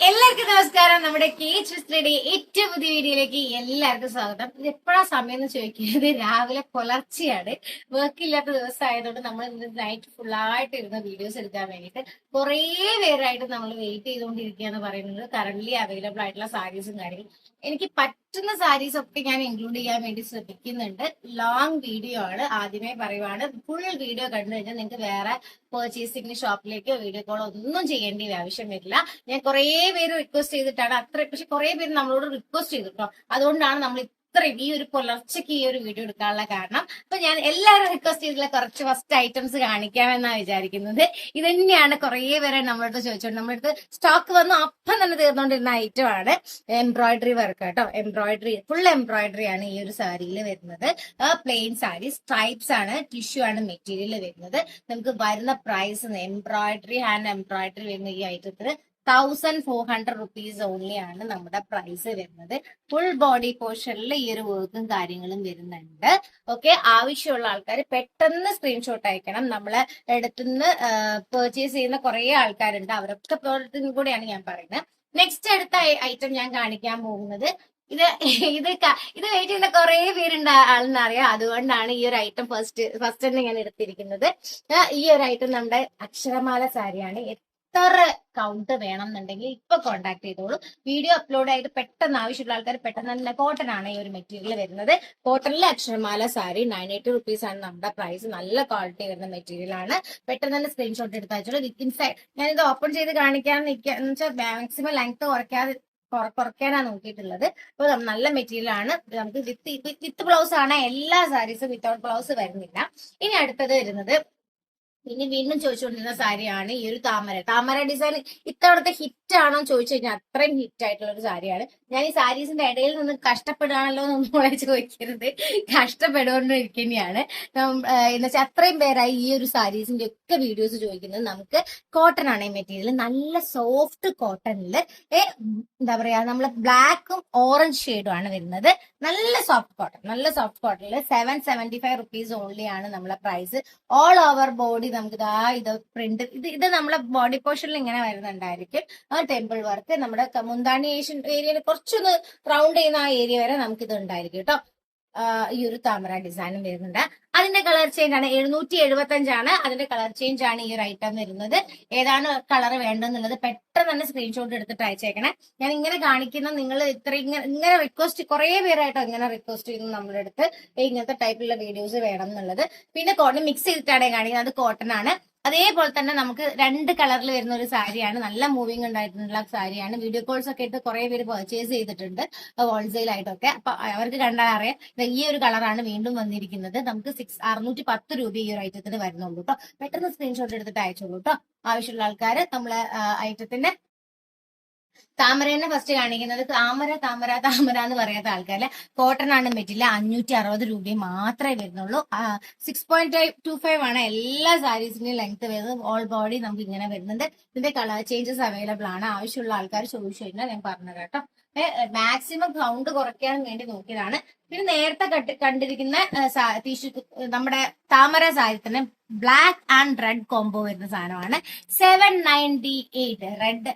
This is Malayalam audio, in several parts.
എല്ലാവർക്കും നമസ്കാരം. നമ്മുടെ കേച്ചയുടെ ഏറ്റവും പുതിയ വീഡിയോയിലേക്ക് എല്ലാവർക്കും സ്വാഗതം. ഇത് എപ്പോഴാ സമയം എന്ന് ചോദിക്കുന്നത് രാവിലെ പുലർച്ചെയാണ്. വർക്ക് ഇല്ലാത്ത ദിവസമായതുകൊണ്ട് നമ്മൾ ഇന്ന് നൈറ്റ് ഫുള്ളായിട്ട് ഇരുന്ന വീഡിയോസ് എടുക്കാൻ വേണ്ടിയിട്ട് കുറേ പേരായിട്ട് നമ്മൾ വെയിറ്റ് ചെയ്തുകൊണ്ടിരിക്കുക എന്ന് പറയുന്നത് കറന്റ് അവൈലബിൾ ആയിട്ടുള്ള സാരീസും കാര്യങ്ങളും. എനിക്ക് പറ്റുന്ന സാരീസ് ഒക്കെ ഞാൻ ഇൻക്ലൂഡ് ചെയ്യാൻ വേണ്ടി ശ്രമിക്കുന്നുണ്ട്. ലോങ് വീഡിയോ ആണ്, ആദ്യമേ പറയുവാണ്. ഫുൾ വീഡിയോ കണ്ടു കഴിഞ്ഞാൽ നിങ്ങൾക്ക് വേറെ പർച്ചേസിംഗ് ഷോപ്പിലേക്കോ വീഡിയോ കോളോ ഒന്നും ചെയ്യേണ്ട ആവശ്യം വരില്ല. ഞാൻ കുറേ പേര് റിക്വസ്റ്റ് ചെയ്തിട്ടാണ് പക്ഷെ കുറെ പേര് നമ്മളോട് റിക്വസ്റ്റ് ചെയ്തിട്ടോ. അതുകൊണ്ടാണ് നമ്മൾ ഇത്രയും ഈ ഒരു പുലർച്ചയ്ക്ക് ഈ ഒരു വീഡിയോ എടുക്കാനുള്ള കാരണം. അപ്പൊ ഞാൻ എല്ലാവരും റിക്വസ്റ്റ് ചെയ്തിട്ടുള്ള കുറച്ച് ഫസ്റ്റ് ഐറ്റംസ് കാണിക്കാമെന്നാണ് വിചാരിക്കുന്നത്. ഇത് തന്നെയാണ് കുറെ പേരെ നമ്മളടുത്ത് ചോദിച്ചോണ്ട് നമ്മളടുത്ത് സ്റ്റോക്ക് വന്നു അപ്പം തന്നെ തീർന്നുകൊണ്ടിരുന്ന ഐറ്റം ആണ്. എംബ്രോയിഡറി വർക്ക് കേട്ടോ. ഫുൾ എംബ്രോയിഡറി ആണ് ഈ ഒരു സാരിയിൽ വരുന്നത്. പ്ലെയിൻ സാരി സ്ട്രൈപ്സ് ആണ്, ടിഷ്യൂ ആണ് മെറ്റീരിയൽ വരുന്നത്. നമുക്ക് വരുന്ന പ്രൈസ് എംബ്രോയിഡറി ഹാൻഡ് എംബ്രോയിഡറി വരുന്ന ഈ ഐറ്റത്തിന് 1400 റുപ്പീസ് ഓൺലി ആണ് നമ്മുടെ പ്രൈസ് വരുന്നത്. ഫുൾ ബോഡി പോർഷനിൽ ഈ ഒരു വർക്കും കാര്യങ്ങളും വരുന്നുണ്ട്. ഓക്കെ, ആവശ്യമുള്ള ആൾക്കാർ പെട്ടെന്ന് സ്ക്രീൻഷോട്ട് അയക്കണം. നമ്മളെ അടുത്തുനിന്ന് പർച്ചേസ് ചെയ്യുന്ന കുറെ ആൾക്കാരുണ്ട്, അവരൊക്കെ കൂടെയാണ് ഞാൻ പറയുന്നത്. നെക്സ്റ്റ് അടുത്ത ഐറ്റം ഞാൻ കാണിക്കാൻ പോകുന്നത് ഇത് ഇത് ഇത് വെയിറ്റ് ചെയ്യുന്ന കുറെ പേരുണ്ട് ആളെന്നറിയാം. അതുകൊണ്ടാണ് ഈ ഒരു ഐറ്റം ഫസ്റ്റ് തന്നെ ഞാൻ എടുത്തിരിക്കുന്നത്. ഈ ഒരു ഐറ്റം നമ്മുടെ അക്ഷരമാല സാരിയാണ്. എത്ര കൗണ്ട് വേണം എന്നുണ്ടെങ്കിൽ ഇപ്പൊ കോണ്ടാക്ട് ചെയ്തോളൂ. വീഡിയോ അപ്ലോഡ് ആയിട്ട് പെട്ടെന്ന് ആവശ്യമുള്ള ആൾക്കാർ പെട്ടെന്ന് തന്നെ. കോട്ടൺ ആണ് ഈ ഒരു മെറ്റീരിയൽ വരുന്നത്. കോട്ടണിലെ അക്ഷരമാല സാരി 980 റുപ്പീസ് ആണ് നമ്മുടെ പ്രൈസ്. നല്ല ക്വാളിറ്റി വരുന്ന മെറ്റീരിയൽ ആണ്. പെട്ടെന്ന് തന്നെ സ്ക്രീൻഷോട്ട് എടുത്ത് അയച്ചോളൂ. വിത്തിൻ സൈഡ് ഞാനിത് ഓപ്പൺ ചെയ്ത് കാണിക്കാൻ എന്ന് വെച്ചാൽ മാക്സിമം ലെങ്ത് കുറയ്ക്കാനാണ് നോക്കിയിട്ടുള്ളത്. അപ്പൊ നല്ല മെറ്റീരിയൽ ആണ്. നമുക്ക് വിത്ത് ബ്ലൗസ് ആണ് എല്ലാ സാരീസും, വിത്തൗട്ട് ബ്ലൗസ് വരുന്നില്ല. ഇനി അടുത്തത് വരുന്നത് പിന്നെ വീണ്ടും ചോദിച്ചുകൊണ്ടിരുന്ന സാരിയാണ് ഈ ഒരു താമര ഡിസൈൻ. ഇത്തവണത്തെ ഹിറ്റ് ആണോ ചോദിച്ചു കഴിഞ്ഞാൽ അത്രയും ഹിറ്റ് ആയിട്ടുള്ള ഒരു സാരിയാണ്. ഞാൻ ഈ സാരീസിന്റെ ഇടയിൽ നിന്ന് കഷ്ടപ്പെടുകയാണല്ലോ എന്നൊന്നും കൂടെ ചോദിക്കരുത്. കഷ്ടപ്പെടുകൊണ്ടിരിക്കുന്നതാണ് എന്ന് വെച്ചാൽ അത്രയും പേരായി ഈ ഒരു സാരീസിന്റെ ഒക്കെ വീഡിയോസ് ചോദിക്കുന്നത്. നമുക്ക് കോട്ടൺ ആണ് ഈ മെറ്റീരിയൽ. നല്ല സോഫ്റ്റ് കോട്ടണില് എന്താ പറയാ, നമ്മള് ബ്ലാക്കും ഓറഞ്ച് ഷെയ്ഡും ആണ് വരുന്നത്. നല്ല സോഫ്റ്റ് കോട്ടണിൽ 775 റുപ്പീസ് ഓൺലി ആണ് നമ്മളെ പ്രൈസ്. ഓൾ ഓവർ ബോഡി നമുക്ക് ഇത് പ്രിന്റ് ഇത് നമ്മളെ ബോഡി പോർഷനിൽ ഇങ്ങനെ വരുന്നുണ്ടായിരിക്കും. ടെമ്പിൾ വർക്ക് നമ്മുടെ മുന്താണി ഏരിയയിൽ കുറച്ചൊന്ന് റൗണ്ട് ചെയ്യുന്ന ആ ഏരിയ വരെ നമുക്ക് ഇത് ഉണ്ടായിരിക്കും കേട്ടോ. ഈ ഒരു താമര ഡിസൈനും വരുന്നുണ്ട്. അതിന്റെ കളർ ചേഞ്ച് ആണ് 775 ആണ്. അതിന്റെ കളർ ചേഞ്ച് ആണ് ഈ ഒരു ഐറ്റം വരുന്നത്. ഏതാണ് കളർ വേണ്ടെന്നുള്ളത് പെട്ടെന്ന് തന്നെ സ്ക്രീൻഷോട്ട് എടുത്തിട്ട് അയച്ചേക്കണേ. ഞാൻ ഇങ്ങനെ കാണിക്കുന്ന നിങ്ങൾ ഇങ്ങനെ റിക്വസ്റ്റ് കുറെ പേരായിട്ടോ ഇങ്ങനെ റിക്വസ്റ്റ് ചെയ്യുന്നു നമ്മുടെ അടുത്ത് ഇങ്ങനത്തെ ടൈപ്പിലുള്ള വീഡിയോസ് വേണം എന്നുള്ളത്. പിന്നെ കോട്ടൺ മിക്സ് ചെയ്തിട്ടാണ് കാണിക്കുന്നത്. അത് കോട്ടൺ ആണ്. അതേപോലെ തന്നെ നമുക്ക് 2 കളറിൽ വരുന്ന ഒരു സാരിയാണ്. നല്ല മൂവിങ് ഉണ്ടായിട്ടുള്ള സാരിയാണ്. വീഡിയോ കോൾസ് ഒക്കെ ഇട്ട് കുറെ പേര് പർച്ചേസ് ചെയ്തിട്ടുണ്ട് ഹോൾസെയിൽ ആയിട്ടൊക്കെ. അപ്പൊ അവർക്ക് കണ്ടാൽ അറിയാം. ഈ ഒരു കളറാണ് വീണ്ടും വന്നിരിക്കുന്നത്. നമുക്ക് 610 രൂപ ഈ ഒരു ഐറ്റത്തിന് വരുന്നുള്ളൂ കേട്ടോ. പെട്ടെന്ന് സ്ക്രീൻഷോട്ട് എടുത്തിട്ട് അയച്ചോളൂ കേട്ടോ. ആവശ്യമുള്ള ആൾക്കാര് നമ്മളെ ഐറ്റത്തിന്റെ താമരനെ ഫസ്റ്റ് കാണിക്കുന്നത്. താമര എന്ന് പറയാത്ത ആൾക്കാരെ കോട്ടൺ ആണ് മെറ്റീരിയൽ. 560 രൂപ മാത്രമേ വരുന്നുള്ളൂ. 6.25 ആണ് എല്ലാ സാരീസിന്റെയും ലെങ്ത് വരുന്നത്. ഓൾ ബോഡി നമുക്ക് ഇങ്ങനെ വരുന്നുണ്ട്. ഇതിന്റെ കളർ ചേഞ്ചസ് അവൈലബിൾ ആണ്. ആവശ്യമുള്ള ആൾക്കാർ ചോദിച്ചു കഴിഞ്ഞാൽ ഞാൻ പറഞ്ഞു കേട്ടോ. മാക്സിമം കൗണ്ട് കുറയ്ക്കാൻ വേണ്ടി നോക്കിയതാണ്. പിന്നെ നേരത്തെ കണ്ടിരിക്കുന്ന നമ്മുടെ താമര സാരി തന്നെ ബ്ലാക്ക് ആൻഡ് റെഡ് കോംബോ വരുന്ന സാധനമാണ്. 798 റെഡ്.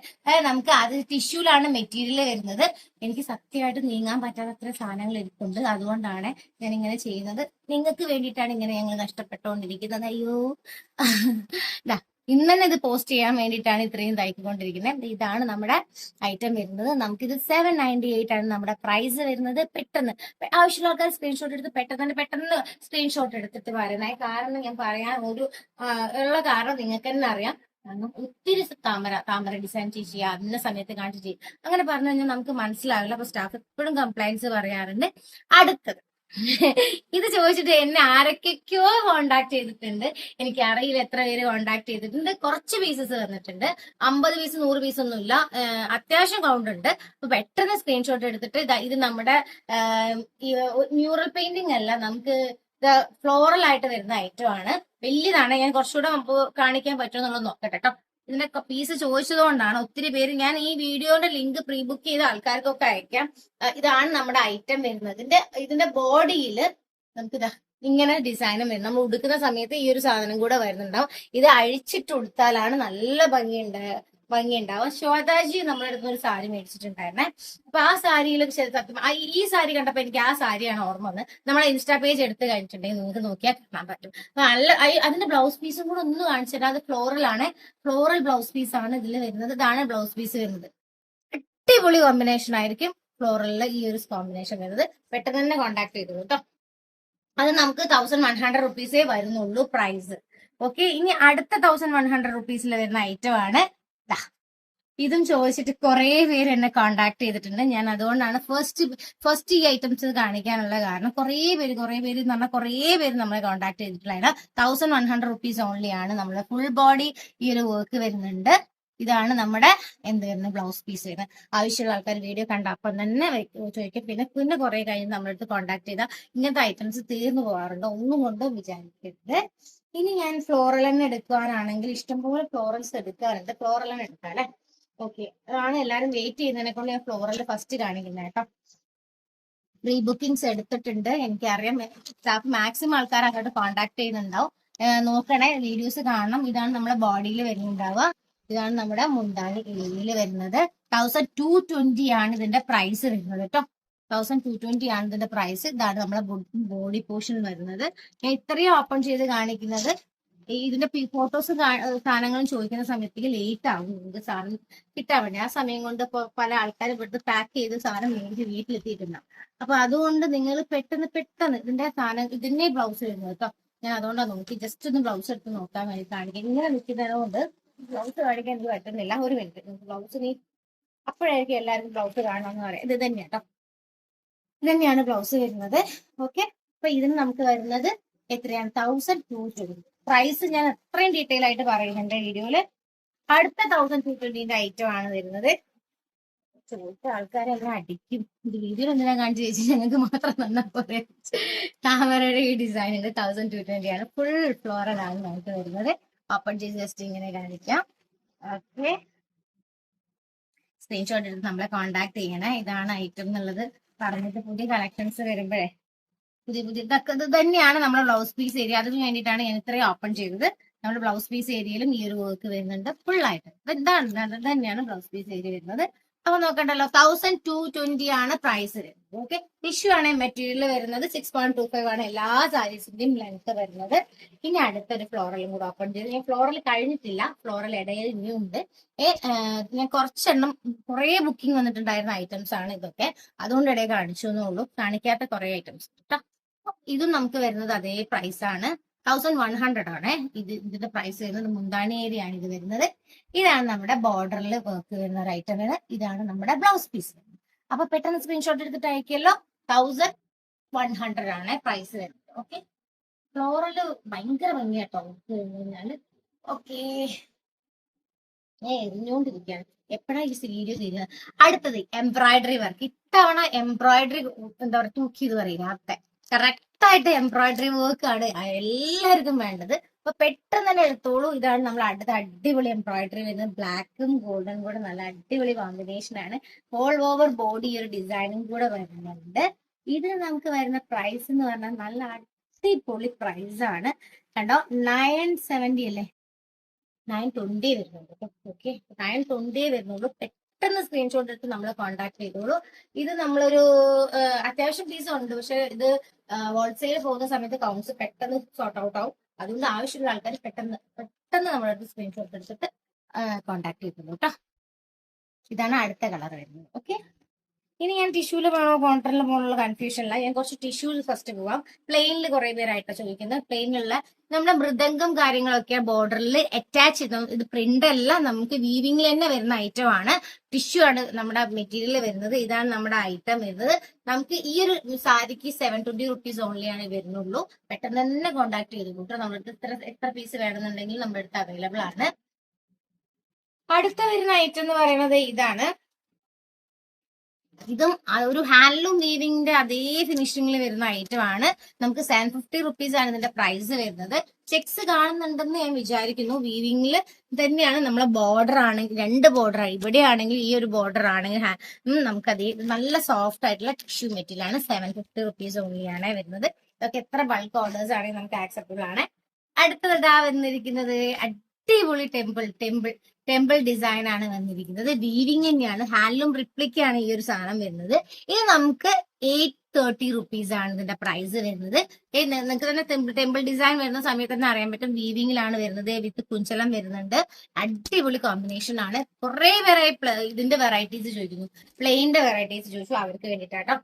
നമുക്ക് അത് ടിഷ്യൂലാണ് മെറ്റീരിയൽ വരുന്നത്. എനിക്ക് സത്യമായിട്ട് നീങ്ങാൻ പറ്റാത്ത അത്ര സാധനങ്ങൾ ഇരിപ്പുണ്ട്. അതുകൊണ്ടാണ് ഞാൻ ഇങ്ങനെ ചെയ്യുന്നത്. നിങ്ങൾക്ക് വേണ്ടിയിട്ടാണ് ഇങ്ങനെ ഞങ്ങൾ നഷ്ടപ്പെട്ടുകൊണ്ടിരിക്കുന്നത്. അയ്യോ, ഇന്ന് തന്നെ ഇത് പോസ്റ്റ് ചെയ്യാൻ വേണ്ടിയിട്ടാണ് ഇത്രയും തയ്ക്കൊണ്ടിരിക്കുന്നത്. ഇതാണ് നമ്മുടെ ഐറ്റം വരുന്നത്. നമുക്കിത് 798 ആണ് നമ്മുടെ പ്രൈസ് വരുന്നത്. പെട്ടെന്ന് ആവശ്യമുള്ള ആൾക്കാർ സ്ക്രീൻഷോട്ട് എടുത്ത് പെട്ടെന്ന് സ്ക്രീൻഷോട്ട് എടുത്തിട്ട് വരണേ. കാരണം ഞാൻ പറയാൻ ഉള്ള കാരണം നിങ്ങൾക്ക് തന്നെ അറിയാം. കാരണം ഒത്തിരി താമര ഡിസൈൻ ചെയ്യുക അതിന്റെ സമയത്ത് കാണിച്ച് ചെയ്യും അങ്ങനെ പറഞ്ഞു കഴിഞ്ഞാൽ നമുക്ക് മനസ്സിലാവില്ല. അപ്പൊ സ്റ്റാഫ് എപ്പോഴും കംപ്ലൈൻസ് പറയാറുണ്ട്. അടുത്തത് ഇത് ചോദിച്ചിട്ട് എന്നെ ആരൊക്കെയോ കോണ്ടാക്ട് ചെയ്തിട്ടുണ്ട്. എനിക്ക് അറിയില്ല എത്ര പേര് കോണ്ടാക്ട് ചെയ്തിട്ടുണ്ട്. കുറച്ച് പീസസ് വന്നിട്ടുണ്ട്. 50 പീസ് 100 പീസ് ഒന്നുമില്ല. അത്യാവശ്യം കൗണ്ട് ഉണ്ട്. അപ്പൊ പെട്ടെന്ന് സ്ക്രീൻഷോട്ട് എടുത്തിട്ട് ഇത് നമ്മുടെ മ്യൂറൽ പെയിന്റിംഗ് അല്ല, നമുക്ക് ഫ്ലോറൽ ആയിട്ട് വരുന്ന ഐറ്റം ആണ്. വലിയതാണ്. ഞാൻ കുറച്ചുകൂടെ കാണിക്കാൻ പറ്റുമെന്നുള്ളത് നോക്കട്ടെ കേട്ടോ. ഇതിന്റെ പീസ് ചോദിച്ചതുകൊണ്ടാണ് ഒത്തിരി പേര്. ഞാൻ ഈ വീഡിയോയുടെ ലിങ്ക് പ്രീ ബുക്ക് ചെയ്ത ആൾക്കാർക്കൊക്കെ അയക്കാം. ഇതാണ് നമ്മുടെ ഐറ്റം വരുന്നത്. ഇതിന്റെ ബോഡിയിൽ നമുക്ക് ഇങ്ങനെ ഡിസൈനും വരും. നമ്മൾ ഉടുക്കുന്ന സമയത്ത് ഈ ഒരു സാധനം കൂടെ വരുന്നുണ്ടാവും. ഇത് അഴിച്ചിട്ട് ഉടുത്താലാണ് നല്ല ഭംഗിയുണ്ട്. ഭംഗിയുണ്ടാവും. ശ്വേതാജി നമ്മുടെ അടുത്ത് ഒരു സാരി മേടിച്ചിട്ടുണ്ടായിരുന്നേ. അപ്പൊ ആ സാരിയിൽ സത്യം ഈ സാരി കണ്ടപ്പോ എനിക്ക് ആ സാരിയാണ് ഓർമ്മ വന്നത്. നമ്മളെ ഇൻസ്റ്റാ പേജ് എടുത്ത് കഴിഞ്ഞിട്ടുണ്ടെങ്കിൽ നിങ്ങൾക്ക് നോക്കിയാൽ കാണാൻ പറ്റും. നല്ല അതിന്റെ ബ്ലൗസ് പീസും കൂടെ ഒന്ന് കാണിച്ചു തരാം. അത് ഫ്ലോറൽ ആണ്, ഫ്ലോറൽ ബ്ലൗസ് പീസ് ആണ് ഇതിൽ വരുന്നത്. ഇതാണ് ബ്ലൗസ് പീസ് വരുന്നത്. അടിപൊളി കോമ്പിനേഷൻ ആയിരിക്കും ഫ്ലോറലിൽ ഈ ഒരു കോമ്പിനേഷൻ വരുന്നത്. പെട്ടെന്ന് തന്നെ കോൺടാക്ട് ചെയ്തു കേട്ടോ. അത് നമുക്ക് 1100 റുപ്പീസേ വരുന്നുള്ളൂ പ്രൈസ്. ഓക്കെ, ഇനി അടുത്ത 1100 റുപ്പീസിൽ വരുന്ന ഐറ്റം ആണ് ഇതും. ചോദിച്ചിട്ട് കുറെ പേര് എന്നെ കോണ്ടാക്ട് ചെയ്തിട്ടുണ്ട്. ഞാൻ അതുകൊണ്ടാണ് ഫസ്റ്റ് ഈ ഐറ്റംസ് കാണിക്കാനുള്ള കാരണം. കുറെ പേര് എന്ന് പറഞ്ഞാൽ കുറെ പേര് നമ്മളെ കോണ്ടാക്ട് ചെയ്തിട്ടുള്ളതാണ്. 1100 റുപ്പീസ് ഓൺലി ആണ്. നമ്മുടെ ഫുൾ ബോഡി ഈ ഒരു വർക്ക് വരുന്നുണ്ട്. ഇതാണ് നമ്മുടെ എന്ത് വരുന്നത് ബ്ലൗസ് പീസ് വരുന്നത്. ആവശ്യമുള്ള ആൾക്കാർ വീഡിയോ കണ്ട അപ്പം തന്നെ ചോദിക്കും. പിന്നെ കുറെ കഴിഞ്ഞ് നമ്മളടുത്ത് കോണ്ടാക്ട് ചെയ്താൽ ഇങ്ങനത്തെ ഐറ്റംസ് തീർന്നു പോകാറുണ്ട്. ഒന്നും കൊണ്ടും വിചാരിക്കരുത്. ഇനി ഞാൻ ഫ്ലോറൽ തന്നെ എടുക്കാനാണെങ്കിൽ ഇഷ്ടംപോലെ ഫ്ലോറൽസ് എടുക്കാറുണ്ട്. ഫ്ലോറൽ തന്നെ എടുക്കാം അല്ലെ. ഓക്കെ, അതാണ് എല്ലാരും വെയിറ്റ് ചെയ്യുന്നതിനെ കൊണ്ട് ഞാൻ ഫ്ലോറൽ ഫസ്റ്റ് കാണിക്കുന്നത് കേട്ടോ. പ്രീ ബുക്കിംഗ്സ് എടുത്തിട്ടുണ്ട്. എനിക്കറിയാം സ്റ്റാഫ് മാക്സിമം ആൾക്കാർ അങ്ങോട്ട് കോണ്ടാക്ട് ചെയ്യുന്നുണ്ടാവും. നോക്കണേ, വീഡിയോസ് കാണണം. ഇതാണ് നമ്മുടെ ബോഡിയിൽ വരുന്നുണ്ടാവുക. ഇതാണ് നമ്മുടെ മുന്താണി ഏരിയയിൽ വരുന്നത്. 1220 ആണ് ഇതിന്റെ പ്രൈസ് വരുന്നത് കേട്ടോ. 1220 ആണ് ഇതിന്റെ പ്രൈസ്. ഇതാണ് നമ്മുടെ ബോഡി പോർഷൻ വരുന്നത്. ഞാൻ ഇത്രയും ഓപ്പൺ ചെയ്ത് കാണിക്കുന്നത് ഇതിന്റെ ഫോട്ടോസും സാധനങ്ങളും ചോദിക്കുന്ന സമയത്തേക്ക് ലേറ്റ് ആവും. നിങ്ങൾക്ക് സാധനം കിട്ടാൻ വേണ്ടി. ആ സമയം കൊണ്ട് ഇപ്പൊ പല ആൾക്കാരും ഇവിടുത്തെ പാക്ക് ചെയ്ത് സാധനം മേടിച്ച് വീട്ടിലെത്തിയിട്ടുണ്ടാവും. അപ്പൊ അതുകൊണ്ട് നിങ്ങൾ പെട്ടെന്ന് ഇതിന്റെ സാധനം ഇതിന്റെ ബ്ലൗസ് വരുന്നത് കേട്ടോ. ഞാൻ അതുകൊണ്ടാണ് നോക്കി ജസ്റ്റ് ഒന്ന് ബ്ലൗസ് എടുത്ത് നോക്കാൻ വേണ്ടി കാണിക്കാം. ഇങ്ങനെ നിൽക്കുന്നതുകൊണ്ട് ബ്ലൗസ് കാണിക്കാൻ എനിക്ക് പറ്റുന്നില്ല. ഒരു മിനിറ്റ്. ബ്ലൗസ് നീ അപ്പോഴായിരിക്കും എല്ലാവർക്കും ബ്ലൗസ് കാണാമെന്ന് പറയാം. ഇത് തന്നെയാണ് കേട്ടോ. ഇത് തന്നെയാണ് ബ്ലൗസ് വരുന്നത്. ഓക്കെ, അപ്പൊ ഇതിന് നമുക്ക് വരുന്നത് എത്രയാണ്? 1220. പ്രൈസ് ഞാൻ അത്രയും ഡീറ്റെയിൽ ആയിട്ട് പറയുന്നുണ്ട് വീഡിയോയില്. അടുത്ത 1220 ഐറ്റം ആണ് വരുന്നത്. ചോദിച്ച ആൾക്കാരെല്ലാം അടിക്കും. ഇത് വീഡിയോയിൽ എന്തിനാ കാണിച്ചു ചേച്ചി, ഞങ്ങൾക്ക് മാത്രം തന്നാ പോലെ. താമരയുടെ ഈ ഡിസൈൻ 1220 ആണ്. ഫുൾ ഫ്ലോറൽ ആണ് നമുക്ക് വരുന്നത്. ഓപ്പൺ ചെയ്ത് ജസ്റ്റ് ഇങ്ങനെ കാണിക്കാം. ഓക്കെ, സ്ക്രീൻഷോട്ട് എടുത്ത് നമ്മളെ കോണ്ടാക്ട് ചെയ്യണേ. ഇതാണ് ഐറ്റം എന്നുള്ളത് പറഞ്ഞിട്ട് പുതിയ കളക്ഷൻസ് വരുമ്പോഴേ പുതിയ ഇതൊക്കെ ഇത് തന്നെയാണ് നമ്മുടെ ബ്ലൗസ് പീസ് ഏരിയ. അതിന് വേണ്ടിയിട്ടാണ് ഞാൻ ഇത്രയും ഓപ്പൺ ചെയ്തത്. നമ്മുടെ ബ്ലൗസ് പീസ് ഏരിയയിലും ഈ ഒരു വർക്ക് വരുന്നുണ്ട് ഫുൾ ആയിട്ട്. ഇതാണ് തന്നെയാണ് ബ്ലൗസ് പീസ് ഏരിയ വരുന്നത്. അപ്പൊ നോക്കണ്ടല്ലോ, 1220 ആണ് പ്രൈസ് വരുന്നത്. ഓക്കെ, ടിഷ്യൂ ആണ് മെറ്റീരിയൽ വരുന്നത്. 6.25 ആണ് എല്ലാ സാരീസിന്റെയും ലെങ്ത് വരുന്നത്. ഇനി അടുത്തൊരു ഫ്ലോറലും കൂടെ ഓപ്പൺ ചെയ്ത്, ഞാൻ ഫ്ലോറൽ കഴിഞ്ഞിട്ടില്ല, ഫ്ലോറൽ ഇടയിൽ ഇനിയും ഉണ്ട്. ഞാൻ കുറച്ചെണ്ണം കുറെ ബുക്കിംഗ് വന്നിട്ടുണ്ടായിരുന്ന ഐറ്റംസ് ആണ് ഇതൊക്കെ. അതുകൊണ്ട് ഇടയിൽ കാണിച്ചു എന്നുള്ളൂ, കാണിക്കാത്ത കുറെ ഐറ്റംസ് കേട്ടോ. ഇതും നമുക്ക് വരുന്നത് അതേ പ്രൈസ് ആണ്. 1100 ആണ് ഇതിന്റെ പ്രൈസ് വരുന്നത്. മുന്താണി ഏരിയ ആണ് ഇത് വരുന്നത്. ഇതാണ് നമ്മുടെ ബോർഡറിൽ വർക്ക് വരുന്ന ഒരു ഐറ്റം വരുന്നത്. ഇതാണ് നമ്മുടെ ബ്ലൗസ് പീസ്. അപ്പൊ പെട്ടെന്ന് സ്ക്രീൻഷോട്ട് എടുത്തിട്ട് അയക്കല്ലോ. 1100 ആണ് പ്രൈസ് വരുന്നത്. ഓക്കെ, ഫ്ലോറല് ഭയങ്കര ഭംഗിയാട്ടോ കഴിഞ്ഞാല്. ഓക്കെ, ഞാൻ എറിഞ്ഞുകൊണ്ടിരിക്കുകയാണ്. എപ്പോഴാ ഈ വീഡിയോ ചെയ്യുന്നത്? അടുത്തത് എംബ്രോയിഡറി വർക്ക്. ഇത്തവണ എംബ്രോയിഡറി എന്താ പറയുക, തൂക്കിയത് പറയില്ല, കറക്റ്റ് ആയിട്ട് എംബ്രോയിഡറി വർക്ക് ആണ് എല്ലാവർക്കും വേണ്ടത്. അപ്പൊ പെട്ടെന്ന് തന്നെ എടുത്തോളൂ. ഇതാണ് നമ്മൾ അടുത്ത അടിപൊളി എംബ്രോയിഡറി വരുന്നത്. ബ്ലാക്കും ഗോൾഡൻ കൂടെ നല്ല അടിപൊളി കോമ്പിനേഷൻ ആണ്. ഓൾ ഓവർ ബോഡി ഒരു ഡിസൈനും കൂടെ വരുന്നുണ്ട്. ഇതിന് നമുക്ക് വരുന്ന പ്രൈസ് എന്ന് പറഞ്ഞാൽ നല്ല അടിപൊളി പ്രൈസ് ആണ്. കണ്ടോ, 970 അല്ലേ, 920 വരുന്നുണ്ട്. ഓക്കെ, 920 വരുന്നുള്ളൂ. പെട്ടെന്ന് സ്ക്രീൻഷോട്ട് എടുത്ത് നമ്മളെ കോൺടാക്ട് ചെയ്തോളൂ. ഇത് നമ്മളൊരു അത്യാവശ്യം പീസ് ഉണ്ട്, പക്ഷെ ഇത് ഹോൾസെയിൽ പോകുന്ന സമയത്ത് കൗണ്ട്സ് പെട്ടെന്ന് സോർട്ട് ഔട്ട് ആവും. അതുകൊണ്ട് ആവശ്യമുള്ള ആൾക്കാർ പെട്ടെന്ന് നമ്മളടുത്ത് സ്ക്രീൻഷോട്ട് എടുത്തിട്ട് കോൺടാക്ട് ചെയ്തോളൂ കേട്ടോ. ഇതാണ് അടുത്ത കളർ വരുന്നത്. ഓക്കെ, ഇനി ഞാൻ ടിഷ്യൂല് പോകണോ കോൺട്രലിൽ പോകണുള്ള കൺഫ്യൂഷനില്ല. ഞാൻ കുറച്ച് ടിഷ്യൂല് ഫസ്റ്റ് പോവാം. പ്ലെയിനിൽ കുറെ പേരായിട്ടാണ് ചോദിക്കുന്നത്. പ്ലെയിനിലുള്ള നമ്മുടെ മൃദംഗം കാര്യങ്ങളൊക്കെ ബോർഡറിൽ അറ്റാച്ച് ചെയ്ത ഇത് പ്രിന്റ് അല്ല, നമുക്ക് വീവിംഗിൽ തന്നെ വരുന്ന ഐറ്റം ആണ്. ടിഷ്യൂ ആണ് നമ്മുടെ മെറ്റീരിയൽ വരുന്നത്. ഇതാണ് നമ്മുടെ ഐറ്റം വരുന്നത്. നമുക്ക് ഈ ഒരു സാരിക്ക് 720 റുപ്പീസ് ഓൺലി ആണ് വരുന്നുള്ളൂ. പെട്ടെന്ന് തന്നെ കോൺടാക്ട് ചെയ്ത് കൂട്ടോ. നമ്മുടെ അടുത്ത് എത്ര പീസ് വേണമെന്നുണ്ടെങ്കിൽ നമ്മുടെ അടുത്ത് അവൈലബിൾ ആണ്. അടുത്ത വരുന്ന ഐറ്റം എന്ന് പറയുന്നത് ഇതാണ്. ഇതും ഒരു ഹാൻഡ്ലൂം വീവിങ്ങിന്റെ അതേ ഫിനിഷിംഗിൽ വരുന്ന ഐറ്റം ആണ്. നമുക്ക് 750 റുപ്പീസ് ആണ് ഇതിന്റെ പ്രൈസ് വരുന്നത്. ചെക്സ് കാണുന്നുണ്ടെന്ന് ഞാൻ വിചാരിക്കുന്നു. വീവിങ്ങിൽ തന്നെയാണ്. നമ്മളെ ബോർഡർ ആണെങ്കിൽ 2 ബോർഡർ, ഇവിടെ ആണെങ്കിൽ ഈ ഒരു ബോർഡർ ആണെങ്കിൽ നമുക്ക് അതേ നല്ല സോഫ്റ്റ് ആയിട്ടുള്ള ടിഷ്യൂ മെറ്റീരിയൽ ആണ്. 750 റുപ്പീസ് ഓൺലിയാണ് വരുന്നത്. ഇതൊക്കെ എത്ര ബൾക്ക് ഓർഡേഴ്സ് ആണെങ്കിൽ നമുക്ക് ആക്സെപ്റ്റബിൾ ആണ്. അടുത്തത് ഇതാ വന്നിരിക്കുന്നത് അടിപൊളി ടെമ്പിൾ ഡിസൈൻ ആണ് വന്നിരിക്കുന്നത്. വീവിങ് തന്നെയാണ്, ഹാൻഡ്ലൂം റിപ്ലിക്കാണ് ഈ ഒരു സാധനം വരുന്നത്. ഇത് നമുക്ക് 830 ആണ് ഇതിന്റെ പ്രൈസ് വരുന്നത്. നിങ്ങൾക്ക് തന്നെ ടെമ്പിൾ ഡിസൈൻ വരുന്ന സമയത്ത് തന്നെ അറിയാൻ പറ്റും വീവിങ്ങിലാണ് വരുന്നത്, വിത്ത് കുഞ്ചലം വരുന്നുണ്ട്. അടിപൊളി കോമ്പിനേഷൻ ആണ്. കുറെ ഇതിന്റെ വെറൈറ്റീസ് ചോദിക്കുന്നു, പ്ലെയിന്റെ വെറൈറ്റീസ് ചോദിച്ചു, അവർക്ക് വേണ്ടിയിട്ടാട്ടോ.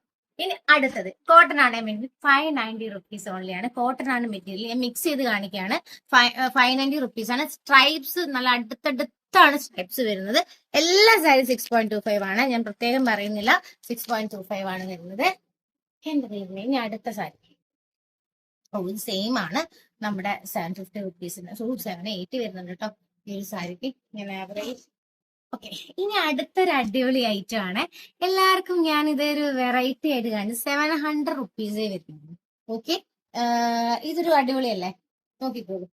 ഇനി അടുത്തത് കോട്ടൺ ആണ് വേണ്ടി 590 റുപ്പീസ് ഓൺലി ആണ്. കോട്ടൺ ആണ് മെറ്റീരിയൽ, ഞാൻ മിക്സ് ചെയ്ത് കാണിക്കുകയാണ്. 590 റുപ്പീസ് ആണ്. സ്ട്രൈപ്സ് നല്ല അടുത്തടുത്താണ് സ്ട്രൈപ്സ് വരുന്നത്. എല്ലാ സാരി 6.25 ആണ്, ഞാൻ പ്രത്യേകം പറയുന്നില്ല, 6.25 ആണ് വരുന്നത്. എന്റെ ദൈവമേ, ഇനി അടുത്ത സാരി ഇത് സെയിം ആണ്, നമ്മുടെ 750 റുപ്പീസിന് 780 വരുന്നുണ്ട് കേട്ടോ ഈ ഒരു സാരിക്ക്. ഞാൻ ആവറേജ് ഓക്കെ. ഇനി അടുത്തൊരു അടിപൊളി ഐറ്റം ആണ്. എല്ലാവർക്കും ഞാൻ ഇതൊരു വെറൈറ്റി ആയിട്ട് കാണിച്ചു. 700 റുപ്പീസേ വരുന്നുള്ളൂ. ഓക്കെ, ഇതൊരു അടിപൊളിയല്ലേ, നോക്കിക്കോളൂ.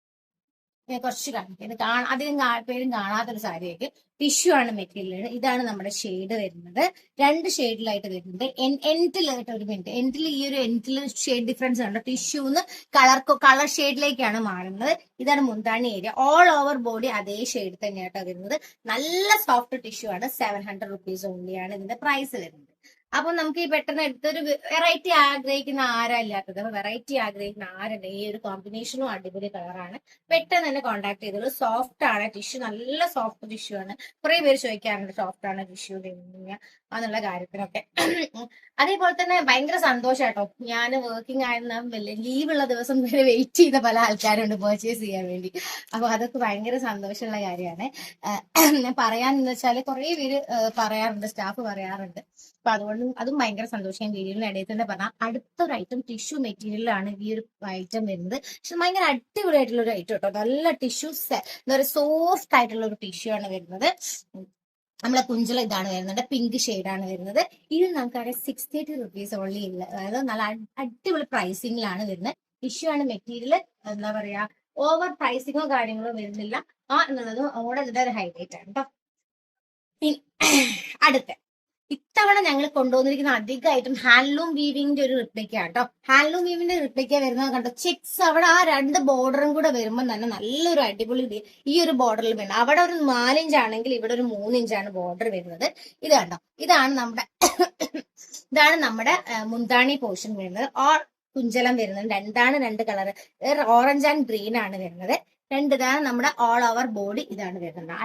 കുറച്ച് കാണിക്കാം. ഇത് അധികം പേരും കാണാത്തൊരു സാരിയൊക്കെ. ടിഷ്യൂ ആണ് മെറ്റീരിയൽ. ഇതാണ് നമ്മുടെ ഷെയ്ഡ് വരുന്നത്. 2 ഷെയ്ഡിലായിട്ട് വരുന്നുണ്ട്. എൻഡിലായിട്ട് ഒരു മിനിറ്റ്, ഈ ഒരു എൻഡിൽ ഷെയ്ഡ് ഡിഫറൻസ് ഉണ്ട്. ടിഷ്യൂന്ന് കളർ ഷെയ്ഡിലേക്കാണ് മാറുന്നത്. ഇതാണ് മുന്താണി ഏരിയ. ഓൾ ഓവർ ബോഡി അതേ ഷെയ്ഡ് തന്നെയായിട്ടാണ് വരുന്നത്. നല്ല സോഫ്റ്റ് ടിഷ്യൂ ആണ്. 700 റുപ്പീസ് ഓൺലിയാണ് ഇതിന്റെ പ്രൈസ് വരുന്നത്. അപ്പൊ നമുക്ക് ഈ പെട്ടെന്ന് എടുത്തൊരു വെറൈറ്റി ആഗ്രഹിക്കുന്ന ആരാ ഇല്ലാത്തത്? അപ്പൊ വെറൈറ്റി ആഗ്രഹിക്കുന്ന ആരുണ്ട്? ഈ ഒരു കോമ്പിനേഷനും അടിപൊളി കളറാണ്. പെട്ടെന്ന് തന്നെ കോൺടാക്ട് ചെയ്തോളൂ. സോഫ്റ്റ് ആണ് ടിഷ്യൂ, നല്ല സോഫ്റ്റ് ടിഷ്യൂ ആണ്. കുറെ പേര് ചോദിക്കാറുണ്ട് സോഫ്റ്റ് ആണ് ടിഷ്യൂ എന്നുള്ള കാര്യത്തിനൊക്കെ. അതേപോലെ തന്നെ ഭയങ്കര സന്തോഷാട്ടോ, ഞാൻ വർക്കിംഗ് ആയിരുന്ന ലീവുള്ള ദിവസം വരെ വെയിറ്റ് ചെയ്ത പല ആൾക്കാരുണ്ട് പർച്ചേസ് ചെയ്യാൻ വേണ്ടി. അപ്പൊ അതൊക്കെ ഭയങ്കര സന്തോഷമുള്ള കാര്യമാണ്. ഞാൻ പറയാന്ന് വെച്ചാല് കുറെ പേര് പറയാറുണ്ട്, സ്റ്റാഫ് പറയാറുണ്ട്. അപ്പൊ അതും ഭയങ്കര സന്തോഷം. വീഡിയോയുടെ ഇടയിൽ തന്നെ പറഞ്ഞാൽ അടുത്തൊരു ഐറ്റം ടിഷ്യൂ മെറ്റീരിയലാണ് ഈ ഒരു ഐറ്റം വരുന്നത്. പക്ഷെ ഭയങ്കര അടിപൊളിയായിട്ടുള്ള ഒരു ഐറ്റം കേട്ടോ. നല്ല ടിഷ്യൂ, എന്താ പറയുക, സോഫ്റ്റ് ആയിട്ടുള്ള ഒരു ടിഷ്യൂ ആണ് വരുന്നത്. നമ്മളെ കുഞ്ചല ഇതാണ് വരുന്നത്, പിങ്ക് ആണ് വരുന്നത്. ഇത് നമുക്കറിയാം 680 റുപ്പീസ് ഓൺലി ഇല്ല, അതായത് നല്ല അടിപൊളി പ്രൈസിംഗിലാണ് വരുന്നത്. ടിഷ്യൂ ആണ് മെറ്റീരിയൽ, എന്താ പറയാ, ഓവർ പ്രൈസിങ്ങോ കാര്യങ്ങളോ വരുന്നില്ല എന്നുള്ളതും അവിടെ ഇതിന്റെ ഒരു ഹൈലൈറ്റ് ആണ് കേട്ടോ. അടുത്ത ഇത്തവണ ഞങ്ങൾ കൊണ്ടുവന്നിരിക്കുന്ന അധികമായിട്ടും ഹാൻഡ്ലൂം വീവിങ്ങിന്റെ ഒരു റിപ്ലിക്ക കേട്ടോ. ഹാൻഡ്ലൂം വീവിന്റെ റിപ്ലിക്ക വരുന്നത് കണ്ടോ, ചെക്സ് അവിടെ ആ 2 ബോർഡറും കൂടെ വരുമ്പോൾ തന്നെ നല്ലൊരു അടിപൊളി ഈ ഒരു ബോർഡറിൽ വരുന്നത്. അവിടെ ഒരു 4 ഇഞ്ച് ആണെങ്കിൽ ഇവിടെ ഒരു 3 ഇഞ്ചാണ് ബോർഡർ വരുന്നത്. ഇത് കണ്ടോ, ഇതാണ് നമ്മുടെ മുന്താണി പോർഷൻ വരുന്നത്. കുഞ്ചലം വരുന്നത് രണ്ടാണ്, 2 കളർ, ഓറഞ്ച് ആൻഡ് ഗ്രീൻ ആണ് വരുന്നത്. ഇതാണ് നമ്മുടെ ഓൾ ഓവർ ബോഡി, ഇതാണ് വരുന്നത്.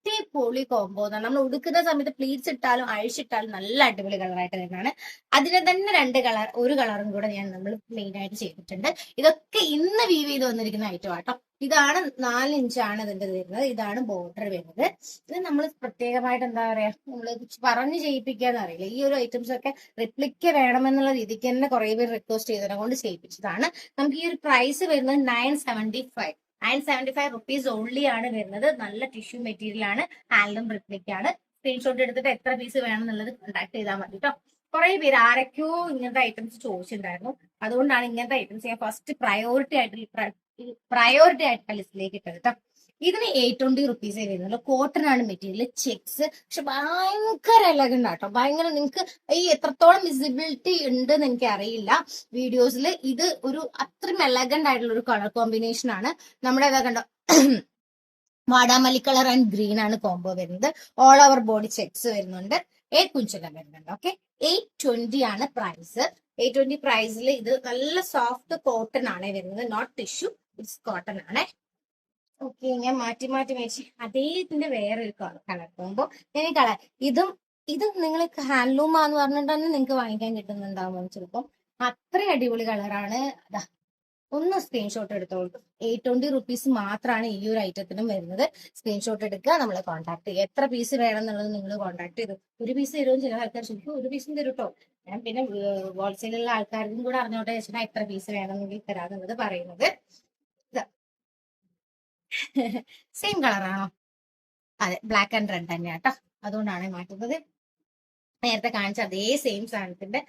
അടിപൊളി കോംബോ. നമ്മൾ ഉടുക്കുന്ന സമയത്ത് പ്ലീറ്റ്സ് ഇട്ടാലും അഴിച്ചിട്ടാലും നല്ല അടിപൊളി കളറായിട്ട് വരുന്നതാണ്. അതിനെ തന്നെ 2 കളർ, ഒരു കളറും കൂടെ നമ്മൾ മെയിൻ ആയിട്ട് ചെയ്തിട്ടുണ്ട്. ഇതൊക്കെ ഇന്ന് വീവ് ചെയ്ത് വന്നിരിക്കുന്ന ഐറ്റം ആട്ടോ. ഇതാണ് 4 ഇഞ്ചാണ് ഇതിന്റെ വരുന്നത്. ഇതാണ് ബോർഡർ വരുന്നത്. ഇത് നമ്മൾ പ്രത്യേകമായിട്ട് എന്താ പറയാ, നമ്മൾ പറഞ്ഞു ചെയ്യിപ്പിക്കാന്ന് അറിയില്ല. ഈ ഒരു ഐറ്റംസ് ഒക്കെ റിപ്ലിക്ക വേണമെന്നുള്ള രീതിക്ക് തന്നെ കുറെ പേര് റിക്വസ്റ്റ് ചെയ്തതിനെ കൊണ്ട് ചെയ്യിപ്പിച്ചതാണ്. നമുക്ക് ഈ ഒരു പ്രൈസ് വരുന്നത് 975 റുപ്പീസ് ഓൺലി ആണ് വരുന്നത്. നല്ല ടിഷ്യൂ മെറ്റീരിയൽ ആണ്, ഹാൻഡ്ലൂം റിപ്ലിക്ക ആണ്. സ്ക്രീൻഷോട്ട് എടുത്തിട്ട് എത്ര പീസ് വേണം എന്നുള്ളത് കോൺടാക്ട് ചെയ്താൽ മതി കേട്ടോ. കുറെ പേര് ആരൊക്കെയോ ഇങ്ങനത്തെ ഐറ്റംസ് ചോദിച്ചിട്ടുണ്ടായിരുന്നു. അതുകൊണ്ടാണ് ഇങ്ങനത്തെ ഐറ്റംസ് ഞാൻ ഫസ്റ്റ് പ്രയോറിറ്റി ആയിട്ട് ലിസ്റ്റിലേക്ക് ഇട്ടത് കേട്ടോ. ഇതിന് 820 റുപ്പീസേ വരുന്നുള്ളൂ. കോട്ടൺ ആണ് മെറ്റീരിയൽ, ചെക്സ്, പക്ഷെ ഭയങ്കര എലഗന്റ് ആട്ടോ. ഭയങ്കര, നിങ്ങൾക്ക് ഈ എത്രത്തോളം വിസിബിലിറ്റി ഉണ്ട് എന്ന് എനിക്ക് അറിയില്ല വീഡിയോസിൽ. ഇത് ഒരു അത്രയും എലഗന്റ് ആയിട്ടുള്ള ഒരു കളർ കോമ്പിനേഷൻ ആണ്. നമ്മുടെ ഏതാ കണ്ടോ, വാടാമല്ലി കളർ ആൻഡ് ഗ്രീൻ ആണ് കോംബോ വരുന്നത്. ഓൾ ഓവർ ബോഡി ചെക്സ് വരുന്നുണ്ട്, കുഞ്ചലം വരുന്നുണ്ട്. ഓക്കെ, 820 ആണ് പ്രൈസ്. 820 പ്രൈസിൽ ഇത് നല്ല സോഫ്റ്റ് കോട്ടൺ ആണ് വരുന്നത്, നോട്ട് ടിഷ്യൂ, ഇറ്റ്സ് കോട്ടൺ ആണ്. ഓക്കെ, ഞാൻ മാറ്റി മേടിച്ച് അതേ ഇതിന്റെ വേറൊരു കളർ കോമ്പോ. ഞാൻ കളർ ഇതും നിങ്ങൾ ഹാൻഡ്ലൂം ആന്ന് പറഞ്ഞിട്ട് തന്നെ നിങ്ങൾക്ക് വാങ്ങിക്കാൻ കിട്ടുന്നുണ്ടാവും ചിലപ്പം. അത്രയും അടിപൊളി കളറാണ്. അതാ, ഒന്ന് സ്ക്രീൻഷോട്ട് എടുത്തോളൂ. 820 റുപ്പീസ് മാത്രമാണ് ഈ ഒരു ഐറ്റത്തിനും വരുന്നത്. സ്ക്രീൻഷോട്ട് എടുക്കുക, നമ്മളെ കോൺടാക്ട് ചെയ്യുക. എത്ര പീസ് വേണം എന്നുള്ളത് നിങ്ങൾ കോൺടാക്ട് ചെയ്തു. ഒരു പീസ് തരുമെന്ന് ചില ആൾക്കാർ ചോദിക്കും, ഒരു പീസും തരും കേട്ടോ. ഞാൻ പിന്നെ ഹോൾസെയിലുള്ള ആൾക്കാർക്കും കൂടെ അറിഞ്ഞോട്ടെ വെച്ചാൽ എത്ര പീസ് വേണമെന്നെങ്കിൽ തരാമെന്നുള്ളത് പറയുന്നത്. സെയിം കളറാണോ? അതെ, ബ്ലാക്ക് ആൻഡ് റെഡ് തന്നെയാണ് കേട്ടോ. അതുകൊണ്ടാണ് മാറ്റുന്നത്. നേരത്തെ കാണിച്ച അതേ സെയിം സാധനത്തിന്റെ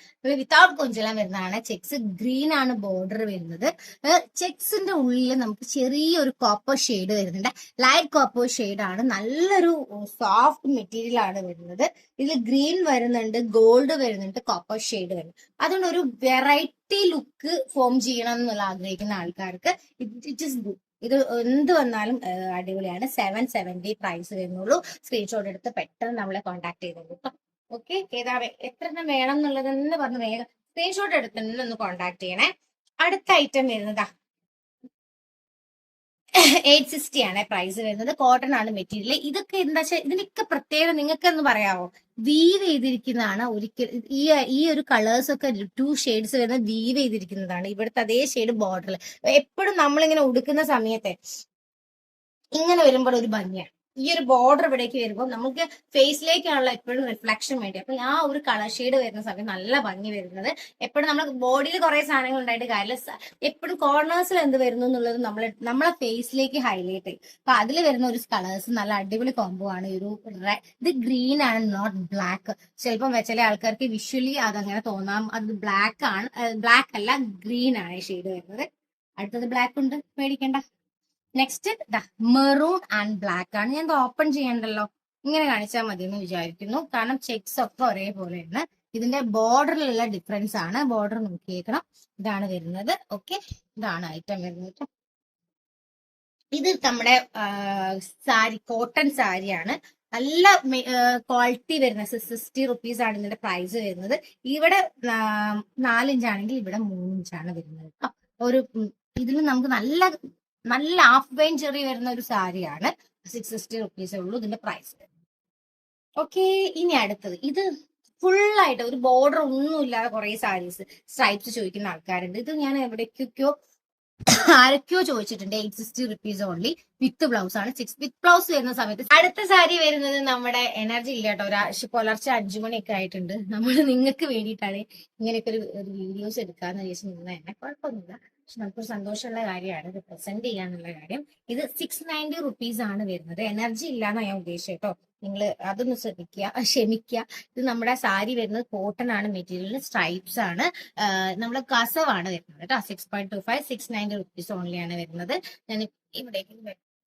വിത്തൗട്ട് കൊഞ്ചലാൻ വരുന്നതാണ്. ചെക്സ് ഗ്രീൻ ആണ് ബോർഡർ വരുന്നത്. ചെക്സിന്റെ ഉള്ളിൽ നമുക്ക് ചെറിയൊരു കോപ്പർ ഷെയ്ഡ് വരുന്നുണ്ട്. ലൈറ്റ് കോപ്പർ ഷെയ്ഡ് ആണ്. നല്ലൊരു സോഫ്റ്റ് മെറ്റീരിയൽ ആണ് വരുന്നത്. ഇതിൽ ഗ്രീൻ വരുന്നുണ്ട്, ഗോൾഡ് വരുന്നുണ്ട്, കോപ്പർ ഷെയ്ഡ് വരുന്നുണ്ട്. അതുകൊണ്ട് ഒരു വെറൈറ്റി ലുക്ക് ഫോം ചെയ്യണം എന്നുള്ള ആഗ്രഹിക്കുന്ന ആൾക്കാർക്ക് ഇറ്റ് ഇസ് ഗുഡ്. ഇത് എന്ത് വന്നാലും അടിപൊളിയാണ്. 770 പ്രൈസ് വരുന്നുള്ളൂ. സ്ക്രീൻഷോട്ട് എടുത്ത് പെട്ടെന്ന് നമ്മളെ കോൺടാക്ട് ചെയ്തോളൂ കേട്ടോ. ഓക്കെ, ഏതാ എത്ര എണ്ണം വേണം എന്നുള്ളതെന്ന് പറഞ്ഞ് വേഗം സ്ക്രീൻഷോട്ട് എടുത്ത് തന്നെ ഒന്ന് കോൺടാക്ട് ചെയ്യണേ. അടുത്ത ഐറ്റം വരുന്നതാ 860 ആണ് പ്രൈസ് വരുന്നത്. കോട്ടൺ ആണ് മെറ്റീരിയൽ. ഇതൊക്കെ എന്താ വെച്ചാൽ ഇതിനൊക്കെ പ്രത്യേകത നിങ്ങൾക്ക് എന്ന് പറയാവോ, വീവ് ചെയ്തിരിക്കുന്നതാണ്. ഒരിക്കൽ ഈ ഒരു കളേഴ്സ് ഒക്കെ 2 ഷെയ്ഡ്സ് വരുന്നത് വീവ് ചെയ്തിരിക്കുന്നതാണ്. ഇവിടുത്തെ അതേ ഷെയ്ഡ് ബോർഡറിൽ എപ്പോഴും നമ്മളിങ്ങനെ ഉടുക്കുന്ന സമയത്തെ ഇങ്ങനെ വരുമ്പോൾ ഒരു ഭംഗിയാണ്. ഈ ഒരു ബോർഡർ ഇവിടേക്ക് വരുമ്പോൾ നമുക്ക് ഫേസിലേക്കാണല്ലോ എപ്പോഴും റിഫ്ലക്ഷൻ വേണ്ടി. അപ്പൊ ആ ഒരു കളർ ഷെയ്ഡ് വരുന്ന സമയം നല്ല ഭംഗി വരുന്നത്. എപ്പോഴും നമ്മൾ ബോഡിയിൽ കുറെ സാധനങ്ങൾ ഉണ്ടായിട്ട് കാര്യമില്ല, എപ്പോഴും കോർണേഴ്സിൽ എന്ത് വരുന്നു എന്നുള്ളത് നമ്മളെ ഫേസിലേക്ക് ഹൈലൈറ്റ് ചെയ്യും. അപ്പൊ അതിൽ വരുന്ന ഒരു കളേഴ്സ് നല്ല അടിപൊളി കോംബോ ആണ്. ഇത് ഗ്രീൻ ആണ്, നോട്ട് ബ്ലാക്ക്. ചിലപ്പം ചില ആൾക്കാർക്ക് വിഷ്വലി അതങ്ങനെ തോന്നാം, അത് ബ്ലാക്ക് ആണ്. ബ്ലാക്ക് അല്ല, ഗ്രീൻ ആണ് ഷെയ്ഡ് വരുന്നത്. അടുത്തത് ബ്ലാക്ക് ഉണ്ട്, പേടിക്കണ്ട. നെക്സ്റ്റ് മെറൂൺ ആൻഡ് ബ്ലാക്ക് ആണ്. ഞാൻ ഓപ്പൺ ചെയ്യണ്ടല്ലോ, ഇങ്ങനെ കാണിച്ചാൽ മതി എന്ന് വിചാരിക്കുന്നു. കാരണം ചെക്സ് ഒക്കെ ഒരേപോലെയാണ്. ഇതിന്റെ ബോർഡറിലുള്ള ഡിഫറൻസ് ആണ്. ബോർഡർ നോക്കിയേക്കണം. ഇതാണ് വരുന്നത്. ഓക്കെ, ഇതാണ് ഐറ്റം വരുന്നത്. ഇത് നമ്മുടെ സാരി, കോട്ടൺ സാരിയാണ്. നല്ല ക്വാളിറ്റി വരുന്ന 60 റുപ്പീസ് ആണ് ഇതിന്റെ പ്രൈസ് വരുന്നത്. ഇവിടെ 4 ഇഞ്ചാണെങ്കിൽ ഇവിടെ 3 ഇഞ്ചാണ് വരുന്നത്. ഒരു ഇതിൽ നമുക്ക് നല്ല ഹാഫ് വൈൻ ചെറിയ വരുന്ന ഒരു സാരിയാണ്. 660 റുപ്പീസേ ഉള്ളൂ ഇതിന്റെ പ്രൈസ്. ഓക്കെ, ഇനി അടുത്തത് ഇത് ഫുള്ളായിട്ട് ഒരു ബോർഡർ ഒന്നും ഇല്ലാതെ കുറെ സാരീസ് സ്ട്രൈപ്സ് ചോദിക്കുന്ന ആൾക്കാരുണ്ട്. ഇത് ഞാൻ എവിടേക്കൊക്കെയോ ആരൊക്കെയോ ചോദിച്ചിട്ടുണ്ട്. 860 റുപ്പീസ് ഓൺലി വിത്ത് ബ്ലൗസ് ആണ്. 6 വിത്ത് ബ്ലൗസ് വരുന്ന സമയത്ത് അടുത്ത സാരി വരുന്നത് നമ്മുടെ എനർജി ഇല്ല കേട്ടോ. പുലർച്ചെ 5 മണിയൊക്കെ ആയിട്ടുണ്ട്. നമ്മൾ നിങ്ങൾക്ക് വേണ്ടിയിട്ടാണ് ഇങ്ങനെയൊക്കെ ഒരു വീഡിയോസ് എടുക്കാന്ന് വിചാരിച്ചു നിന്ന് തന്നെ. കുഴപ്പമൊന്നുമില്ല, പക്ഷെ നമുക്കൊരു സന്തോഷമുള്ള കാര്യമാണ് ഇത് പ്രസന്റ് ചെയ്യാന്നുള്ള കാര്യം. ഇത് 690 റുപ്പീസ് ആണ് വരുന്നത്. എനർജി ഇല്ലാന്ന് ഞാൻ ഉദ്ദേശിച്ചത് കേട്ടോ. നിങ്ങൾ അതൊന്ന് ശ്രദ്ധിക്കുക, ക്ഷമിക്കുക. ഇത് നമ്മുടെ സാരി വരുന്നത് കോട്ടൺ ആണ് മെറ്റീരിയൽ, സ്ട്രൈപ്സ് ആണ്, നമ്മുടെ കസവാണ് വരുന്നത് കേട്ടോ. 6.25 690 റുപ്പീസ് ഓൺലി ആണ് വരുന്നത്. ഞാൻ ഇവിടേക്ക്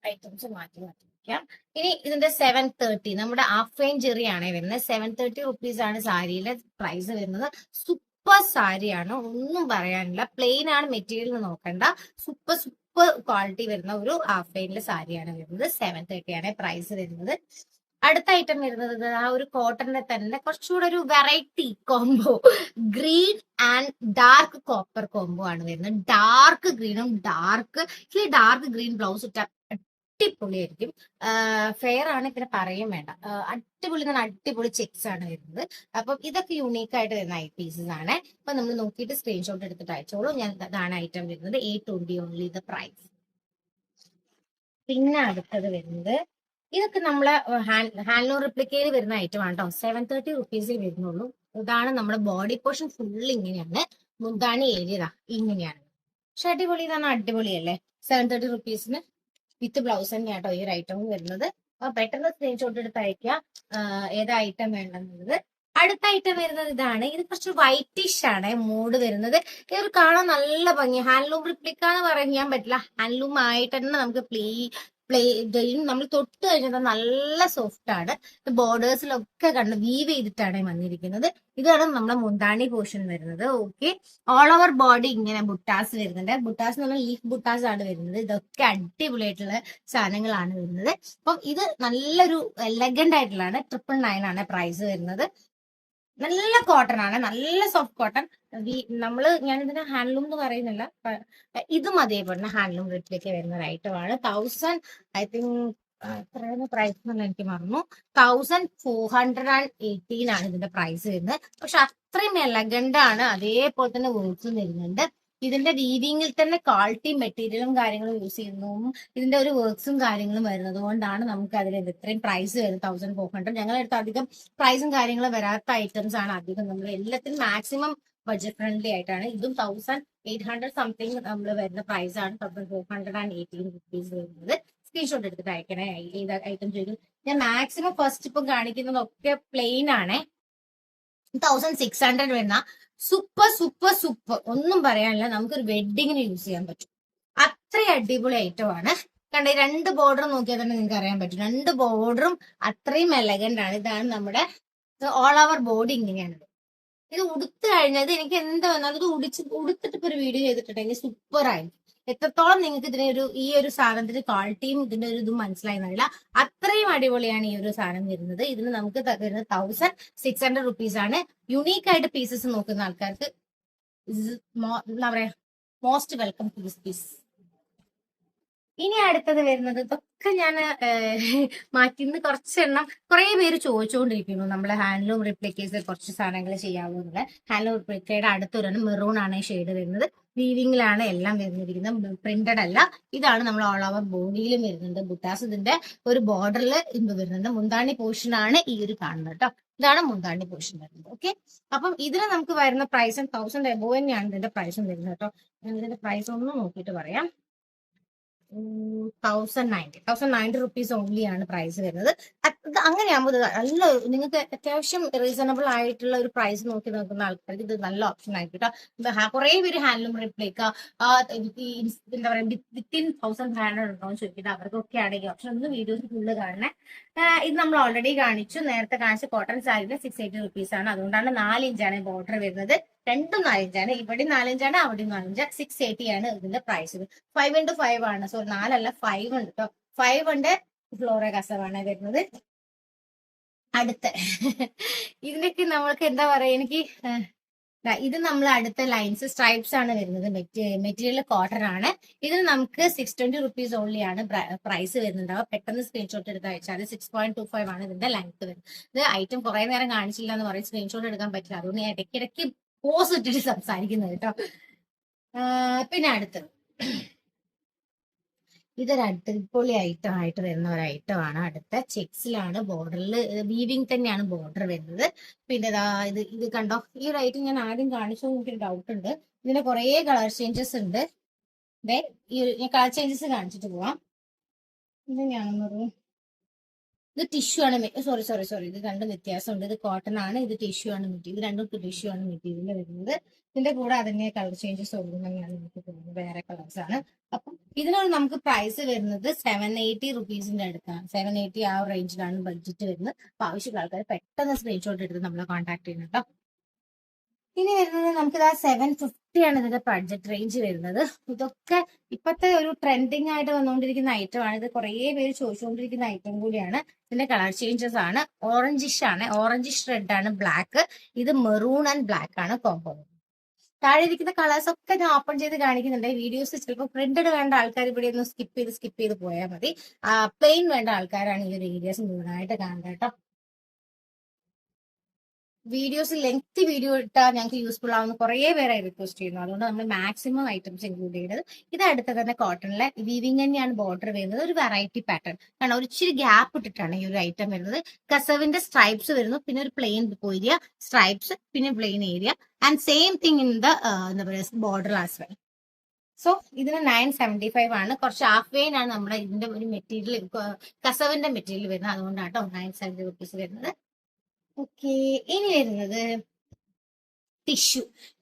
ഐറ്റംസ് മാറ്റി വയ്ക്കാം. ഇനി ഇതിന്റെ 730 നമ്മുടെ ഹാഫ് വൈൻ ജെറി ആണ് വരുന്നത്. 730 റുപ്പീസ് ആണ് സാരിയിലെ പ്രൈസ് വരുന്നത്. സൂപ്പർ സാരിയാണ്, ഒന്നും പറയാനില്ല. പ്ലെയിൻ ആണ് മെറ്റീരിയൽ നോക്കണ്ട. സൂപ്പർ ക്വാളിറ്റി വരുന്ന ഒരു ഹാഫ് വൈനിലെ സാരിയാണ് വരുന്നത്. 730 ആണ് പ്രൈസ് വരുന്നത്. അടുത്ത ഐറ്റം വരുന്നത് ആ ഒരു കോട്ടണിന്റെ തന്നെ കുറച്ചുകൂടെ ഒരു variety combo, green and dark copper combo ആണ് വരുന്നത്. ഡാർക്ക് ഗ്രീനും ഡാർക്ക് ഗ്രീൻ ബ്ലൗസ് ഇട്ട അടിപൊളിയായിരിക്കും. ഫെയർ ആണ്, പിന്നെ പറയും വേണ്ട. അടിപൊളി ചെക്സ് ആണ് വരുന്നത്. അപ്പം ഇതൊക്കെ യൂണീക്ക് ആയിട്ട് വരുന്ന പീസസ് ആണ്. അപ്പൊ നമ്മൾ നോക്കിയിട്ട് സ്ക്രീൻഷോട്ട് എടുത്തിട്ട് അയച്ചോളൂ. ഞാൻ അതാണ് ഐറ്റം വരുന്നത്. 820 ഓൺലി ദ പ്രൈസ്. പിന്നെ അടുത്തത് വരുന്നത് ഇതൊക്കെ നമ്മളെ ഹാൻഡ്ലൂം റിപ്ലിക്കയിൽ വരുന്ന ഐറ്റം ആണ് കേട്ടോ. 730 റുപ്പീസേ വരുന്നുള്ളൂ. ഇതാണ് നമ്മുടെ ബോഡി പോർഷൻ ഫുൾ ഇങ്ങനെയാണ്. മുന്താണി ഏരിയ ഇങ്ങനെയാണ്. പക്ഷെ അടിപൊളി, ഇതാണ് അടിപൊളിയല്ലേ. 730 റുപ്പീസിന് വിത്ത് ബ്ലൗസ് തന്നെയാണ് കേട്ടോ ഈ ഒരു ഐറ്റം വരുന്നത്. അപ്പൊ പെട്ടെന്ന് സ്ക്രീൻഷോട്ട് എടുത്ത് അയക്കുക ഏതാ ഐറ്റം വേണ്ടെന്നുള്ളത്. അടുത്ത ഐറ്റം വരുന്നത് ഇതാണ്. ഇത് കുറച്ച് വൈറ്റിഷ് ആണ് മൂഡ് വരുന്നത്. ഈ ഒരു കാണാൻ നല്ല ഭംഗി. ഹാൻഡ്ലൂം റിപ്ലിക്ക എന്ന് പറയാൻ പറ്റില്ല, ഹാൻഡ്ലൂം ആയിട്ട് തന്നെ നമുക്ക് നമ്മൾ തൊട്ട് കഴിഞ്ഞാൽ നല്ല സോഫ്റ്റ് ആണ്. ബോർഡേഴ്സിലൊക്കെ കണ്ട് വീവ് ചെയ്തിട്ടാണ് വന്നിരിക്കുന്നത്. ഇതാണ് നമ്മുടെ മുന്താണി പോർഷൻ വരുന്നത്. ഓക്കെ, ഓൾ ഓവർ ബോഡി ഇങ്ങനെ ബുട്ടാസ് വരുന്നുണ്ട്. ബുട്ടാസ് എന്ന് പറഞ്ഞാൽ ലീഫ് ബുട്ടാസ് ആണ് വരുന്നത്. ഇതൊക്കെ അടിപൊളിയായിട്ടുള്ള സാധനങ്ങളാണ് വരുന്നത്. അപ്പം ഇത് നല്ലൊരു എലഗന്റ് ആയിട്ടുള്ളതാണ്. 999 ആണ് പ്രൈസ് വരുന്നത്. നല്ല കോട്ടൺ ആണ്, നല്ല സോഫ്റ്റ് കോട്ടൺ. ഞാനിതിന് ഹാൻഡ്ലൂം എന്ന് പറയുന്നില്ല, ഇതും അതേപോലെ ഹാൻഡ്ലൂം റേറ്റിലേക്ക് വരുന്ന ഒരു ഐറ്റം ആണ്. 1000 ഐ തിങ്ക് എത്രയാണ് പ്രൈസ് എന്ന് എനിക്ക് മറന്നു. 1418 ആണ് ഇതിന്റെ പ്രൈസ് വരുന്നത്. പക്ഷെ അത്രയും എലഗന്റ് ആണ്. അതേപോലെ തന്നെ വർക്ക്സും വരുന്നുണ്ട്. ഇതിന്റെ വീവിങ്ങിൽ തന്നെ ക്വാളിറ്റി മെറ്റീരിയലും കാര്യങ്ങളും യൂസ് ചെയ്യുന്നു. ഇതിന്റെ ഒരു വർക്ക്സും കാര്യങ്ങളും വരുന്നത് കൊണ്ടാണ് നമുക്ക് അതിൽ ഇത്രയും പ്രൈസ് വരുന്നത്. 1400. ഞങ്ങളടുത്ത് അധികം പ്രൈസും കാര്യങ്ങളും വരാത്ത ഐറ്റംസ് ആണ് അധികം. നമ്മൾ എല്ലാത്തിനും മാക്സിമം ബഡ്ജറ്റ് ഫ്രണ്ട്ലി ആയിട്ടാണ്. ഇതും 1800 സംതിങ് നമ്മൾ വരുന്ന പ്രൈസ് ആണ്. 1418 റുപ്പീസ് വരുന്നത്. സ്ക്രീൻഷോട്ട് എടുത്തിട്ട് അയക്കണേ ഏത് ഐറ്റം ചോദിക്കും. ഞാൻ മാക്സിമം ഫസ്റ്റ് ഇപ്പം കാണിക്കുന്നതൊക്കെ പ്ലെയിൻ ആണേ. 1600 വരുന്ന സൂപ്പർ ഒന്നും പറയാനില്ല. നമുക്കൊരു വെഡിങ്ങിന് യൂസ് ചെയ്യാൻ പറ്റും. അത്രയും അടിപൊളി ഐറ്റം ആണ്. കണ്ട, 2 ബോർഡർ നോക്കിയാൽ തന്നെ നിങ്ങൾക്ക് അറിയാൻ പറ്റും. 2 ബോർഡറും അത്രയും എലഗന്റ് ആണ്. ഇതാണ് നമ്മുടെ ഓൾ ഓവർ ബോഡി ഇങ്ങനെയാണ്. ഇത് ഉടുത്തു കഴിഞ്ഞത് എനിക്ക് എന്താ വന്നാൽ ഇത് ഉടുത്തിട്ട് ഇപ്പൊ ഒരു വീഡിയോ ചെയ്തിട്ടുണ്ടെങ്കിൽ സൂപ്പർ ആയിരിക്കും. എത്രത്തോളം നിങ്ങൾക്ക് ഈ ഒരു സാധനത്തിന്റെ ക്വാളിറ്റിയും ഇതിന്റെ ഒരു ഇതും മനസ്സിലായി എന്നറിയില്ല. അത്രയും അടിപൊളിയാണ് ഈ ഒരു സാധനം വരുന്നത്. ഇതിന് നമുക്ക് വരുന്നത് 1600 റുപ്പീസ് ആണ്. യുണീക്ക് ആയിട്ട് പീസസ് നോക്കുന്ന ആൾക്കാർക്ക് എന്താ പറയാ, most welcome to this piece. ഇനി അടുത്തത് വരുന്നത് ഇതൊക്കെ ഞാൻ മാറ്റിന്ന് കുറച്ചെണ്ണം കുറെ പേര് ചോദിച്ചുകൊണ്ടിരിക്കുന്നു. നമ്മളെ ഹാൻഡ്ലൂം റിപ്ലിക്കേഴ്സ് കുറച്ച് സാധനങ്ങൾ ചെയ്യാവുന്നത്. ഹാൻഡ്ലൂം റിപ്ലിക്കയുടെ അടുത്തൊരെണ്ണം മെറൂൺ ആണ് ഷെയ്ഡ് വരുന്നത്. വീവിങ്ങിലാണ് എല്ലാം വരുന്നിരിക്കുന്നത്, പ്രിന്റഡ് അല്ല. ഇതാണ് നമ്മൾ ഓൾ ഓവർ ബോഡിയിലും വരുന്നുണ്ട്. ബുട്ടാസ് ഇതിന്റെ ഒരു ബോർഡറിൽ ഇത് വരുന്നുണ്ട്. മുന്താണി പോർഷൻ ആണ് ഈ ഒരു കാണുന്നത് കേട്ടോ. ഇതാണ് മുന്താണി പോർഷൻ വരുന്നത്. ഓക്കെ, അപ്പം ഇതിന് നമുക്ക് വരുന്ന പ്രൈസും 1000 എബോവ് തന്നെയാണ് ഇതിന്റെ പ്രൈസും വരുന്നത് കേട്ടോ. ഞാൻ ഇതിന്റെ പ്രൈസ് ഒന്ന് നോക്കിയിട്ട് പറയാം. 1090 റുപ്പീസ് ഓൺലി ആണ് പ്രൈസ് വരുന്നത്. അങ്ങനെയാകുമ്പോൾ നല്ല നിങ്ങൾക്ക് അത്യാവശ്യം റീസണബിൾ ആയിട്ടുള്ള ഒരു പ്രൈസ് നോക്കി നോക്കുന്ന ആൾക്കാർക്ക് ഇത് നല്ല ഓപ്ഷൻ ആയിരിക്കും കേട്ടോ. കുറെ പേര് ഹാൻഡ്ലൂം റിപ്ലിക്ക എന്താ പറയാ വിത്തിൻ 1500 ഉണ്ടോ എന്ന് ചോദിക്കുന്നത്. അവർക്കൊക്കെയാണ് ഈ ഓപ്ഷൻ. ഒന്ന് വീഡിയോസ് ഫുള്ള് കാണണേ. ഇത് നമ്മൾ ഓൾറെഡി കാണിച്ചു. നേരത്തെ കാണിച്ച കോട്ടൺ സാരിന് 680 റുപ്പീസ് ആണ്. അതുകൊണ്ടാണ് 4 ഇഞ്ചാണ് ബോർഡർ വരുന്നത്. രണ്ടും 4 ഇഞ്ചാണ്. ഇവിടെ 4 ഇഞ്ചാണ്, അവിടെ 4 ഇഞ്ച്. 680 ആണ് ഇതിന്റെ പ്രൈസ്. 5x5 ആണ്. സോ 4 അല്ല 5 ഉണ്ട് കേട്ടോ. 5 ഉണ്ട്. ഫ്ലോറ കസവാണ് വരുന്നത്. അടുത്ത ഇതിനൊക്കെ നമ്മൾക്ക് എന്താ പറയാ, എനിക്ക് ഇത് നമ്മൾ അടുത്ത ലൈൻസ് സ്ട്രൈപ്സ് ആണ് വരുന്നത്. മെറ്റീരിയൽ കോട്ടൺ ആണ്. ഇതിന് നമുക്ക് 620 റുപ്പീസ് ഓൺലി ആണ് പ്രൈസ് വരുന്നുണ്ടാവുക. പെട്ടെന്ന് സ്ക്രീൻഷോട്ട് എടുത്ത് അയച്ചാൽ 6.25 ആണ് ഇതിന്റെ ലെങ്ത് വരുന്നത്. ഇത് ഐറ്റം കുറെ നേരം കാണിച്ചില്ല എന്ന് പറയും, സ്ക്രീൻഷോട്ട് എടുക്കാൻ പറ്റില്ല. അതുകൊണ്ട് ഞാൻ ഇടയ്ക്കിടയ്ക്ക് പോസ് ഇട്ടിട്ട് സംസാരിക്കുന്നത് കേട്ടോ. പിന്നെ അടുത്തത് ഇതൊരു അടിപൊളി ഐറ്റം ആയിട്ട് വരുന്ന ഒരു ഐറ്റം ആണ്. അടുത്ത ചെക്സിലാണ്, ബോർഡറിൽ വീവിങ് തന്നെയാണ് ബോർഡർ വരുന്നത്. പിന്നെ ഇത് കണ്ടോ, ഈ ഒരു ഐറ്റം ഞാൻ ആദ്യം കാണിച്ചു, എനിക്ക് ഡൗട്ട് ഉണ്ട്. ഇതിന് കുറെ കളർ ചേഞ്ചസ് ഉണ്ട്. ഞാൻ കളർ ചേഞ്ചസ് കാണിച്ചിട്ട് പോവാം. ഇതെങ്ങനെയാണെന്ന്, ഇത് ടിഷ്യൂ ആണ്. സോറി ഇത് രണ്ടും വ്യത്യാസമുണ്ട്. ഇത് കോട്ടൺ ആണ്, ഇത് ടിഷ്യൂ ആണ് മെറ്റീരിയൽ. ഇത് രണ്ടും ടിഷ്യൂ ആണ് മെറ്റീരിയൽ വരുന്നത്. ഇതിന്റെ കൂടെ അതിന്റെ കളർ ചേഞ്ചസ് ഉള്ളതെന്നാണ് എനിക്ക് തോന്നുന്നത്. വേറെ കളേഴ്സ് ആണ്. അപ്പം ഇതിനോട് നമുക്ക് പ്രൈസ് വരുന്നത് 780 റുപ്പീസിന്റെ അടുത്താണ്. 780 ആ റേഞ്ചിലാണ് ബഡ്ജറ്റ് വരുന്നത്. അപ്പൊ ആവശ്യമുള്ള ആൾക്കാർ പെട്ടെന്ന് സ്ക്രീൻഷോട്ട് എടുത്ത് നമ്മളെ കോൺടാക്ട് ചെയ്യുന്നത് കേട്ടോ. ഇനി വരുന്നത് നമുക്ക് 750 ആണ് ഇതിന്റെ ബഡ്ജറ്റ് റേഞ്ച് വരുന്നത്. ഇതൊക്കെ ഇപ്പത്തെ ഒരു ട്രെൻഡിങ് ആയിട്ട് വന്നുകൊണ്ടിരിക്കുന്ന ഐറ്റം ആണ്. ഇത് കുറെ പേര് ചോദിച്ചുകൊണ്ടിരിക്കുന്ന ഐറ്റം കൂടിയാണ്. ഇതിന്റെ കളർ ചേഞ്ചസ് ആണ്. ഓറഞ്ചിഷ് ആണ്, ഓറഞ്ചിഷ് റെഡ് ആണ്, ബ്ലാക്ക്. ഇത് മെറൂൺ ആൻഡ് ബ്ലാക്ക് ആണ് കോംബോ. താഴെ ഇരിക്കുന്ന കളേഴ്സ് ഒക്കെ ഞാൻ ഓപ്പൺ ചെയ്ത് കാണിക്കുന്നുണ്ട്. വീഡിയോസ് ചിലപ്പോൾ പ്രിന്റഡ് വേണ്ട ആൾക്കാർ ഇവിടെ ഒന്ന് സ്കിപ്പ് ചെയ്ത് പോയാൽ മതി. പ്ലെയിൻ വേണ്ട ആൾക്കാരാണ് ഈ ഒരു ഏരിയാസ് മുഴുവനായിട്ട് കാണുന്നത് കേട്ടോ. വീഡിയോസ് ലെങ്തി വീഡിയോ ഇട്ടാൽ ഞങ്ങൾക്ക് യൂസ്ഫുൾ ആവുന്ന കുറെ പേരെ റിക്വസ്റ്റ് ചെയ്യുന്നു. അതുകൊണ്ട് നമ്മൾ മാക്സിമം ഐറ്റംസ് ഇൻക്ലൂഡ് ചെയ്യുന്നത്. ഇത് അടുത്ത തന്നെ കോട്ടണിലെ വീവിങ് തന്നെയാണ് ബോർഡർ വരുന്നത്. ഒരു വെറൈറ്റി പാറ്റേൺ കാരണം ഒരു ഇച്ചിരി ഗ്യാപ്പ് ഇട്ടിട്ടാണ് ഈ ഒരു ഐറ്റം വരുന്നത്. കസവിന്റെ സ്ട്രൈപ്സ് വരുന്നു, പിന്നെ ഒരു പ്ലെയിൻ ഏരിയ സ്ട്രൈപ്സ്, പിന്നെ plain area and same thing in the എന്താ പറയുക ബോർഡർ ആസ് വെൽ. സോ ഇതിന് 975 ആണ്. കുറച്ച് ഹാഫ് വെയിൻ ആണ് നമ്മുടെ ഇതിന്റെ ഒരു മെറ്റീരിയൽ, കസവിന്റെ മെറ്റീരിയൽ വരുന്നത്. അതുകൊണ്ടാണ് കേട്ടോ 970 റുപ്പീസ് വരുന്നത്. ഓക്കെ, ഇനി വരുന്നത്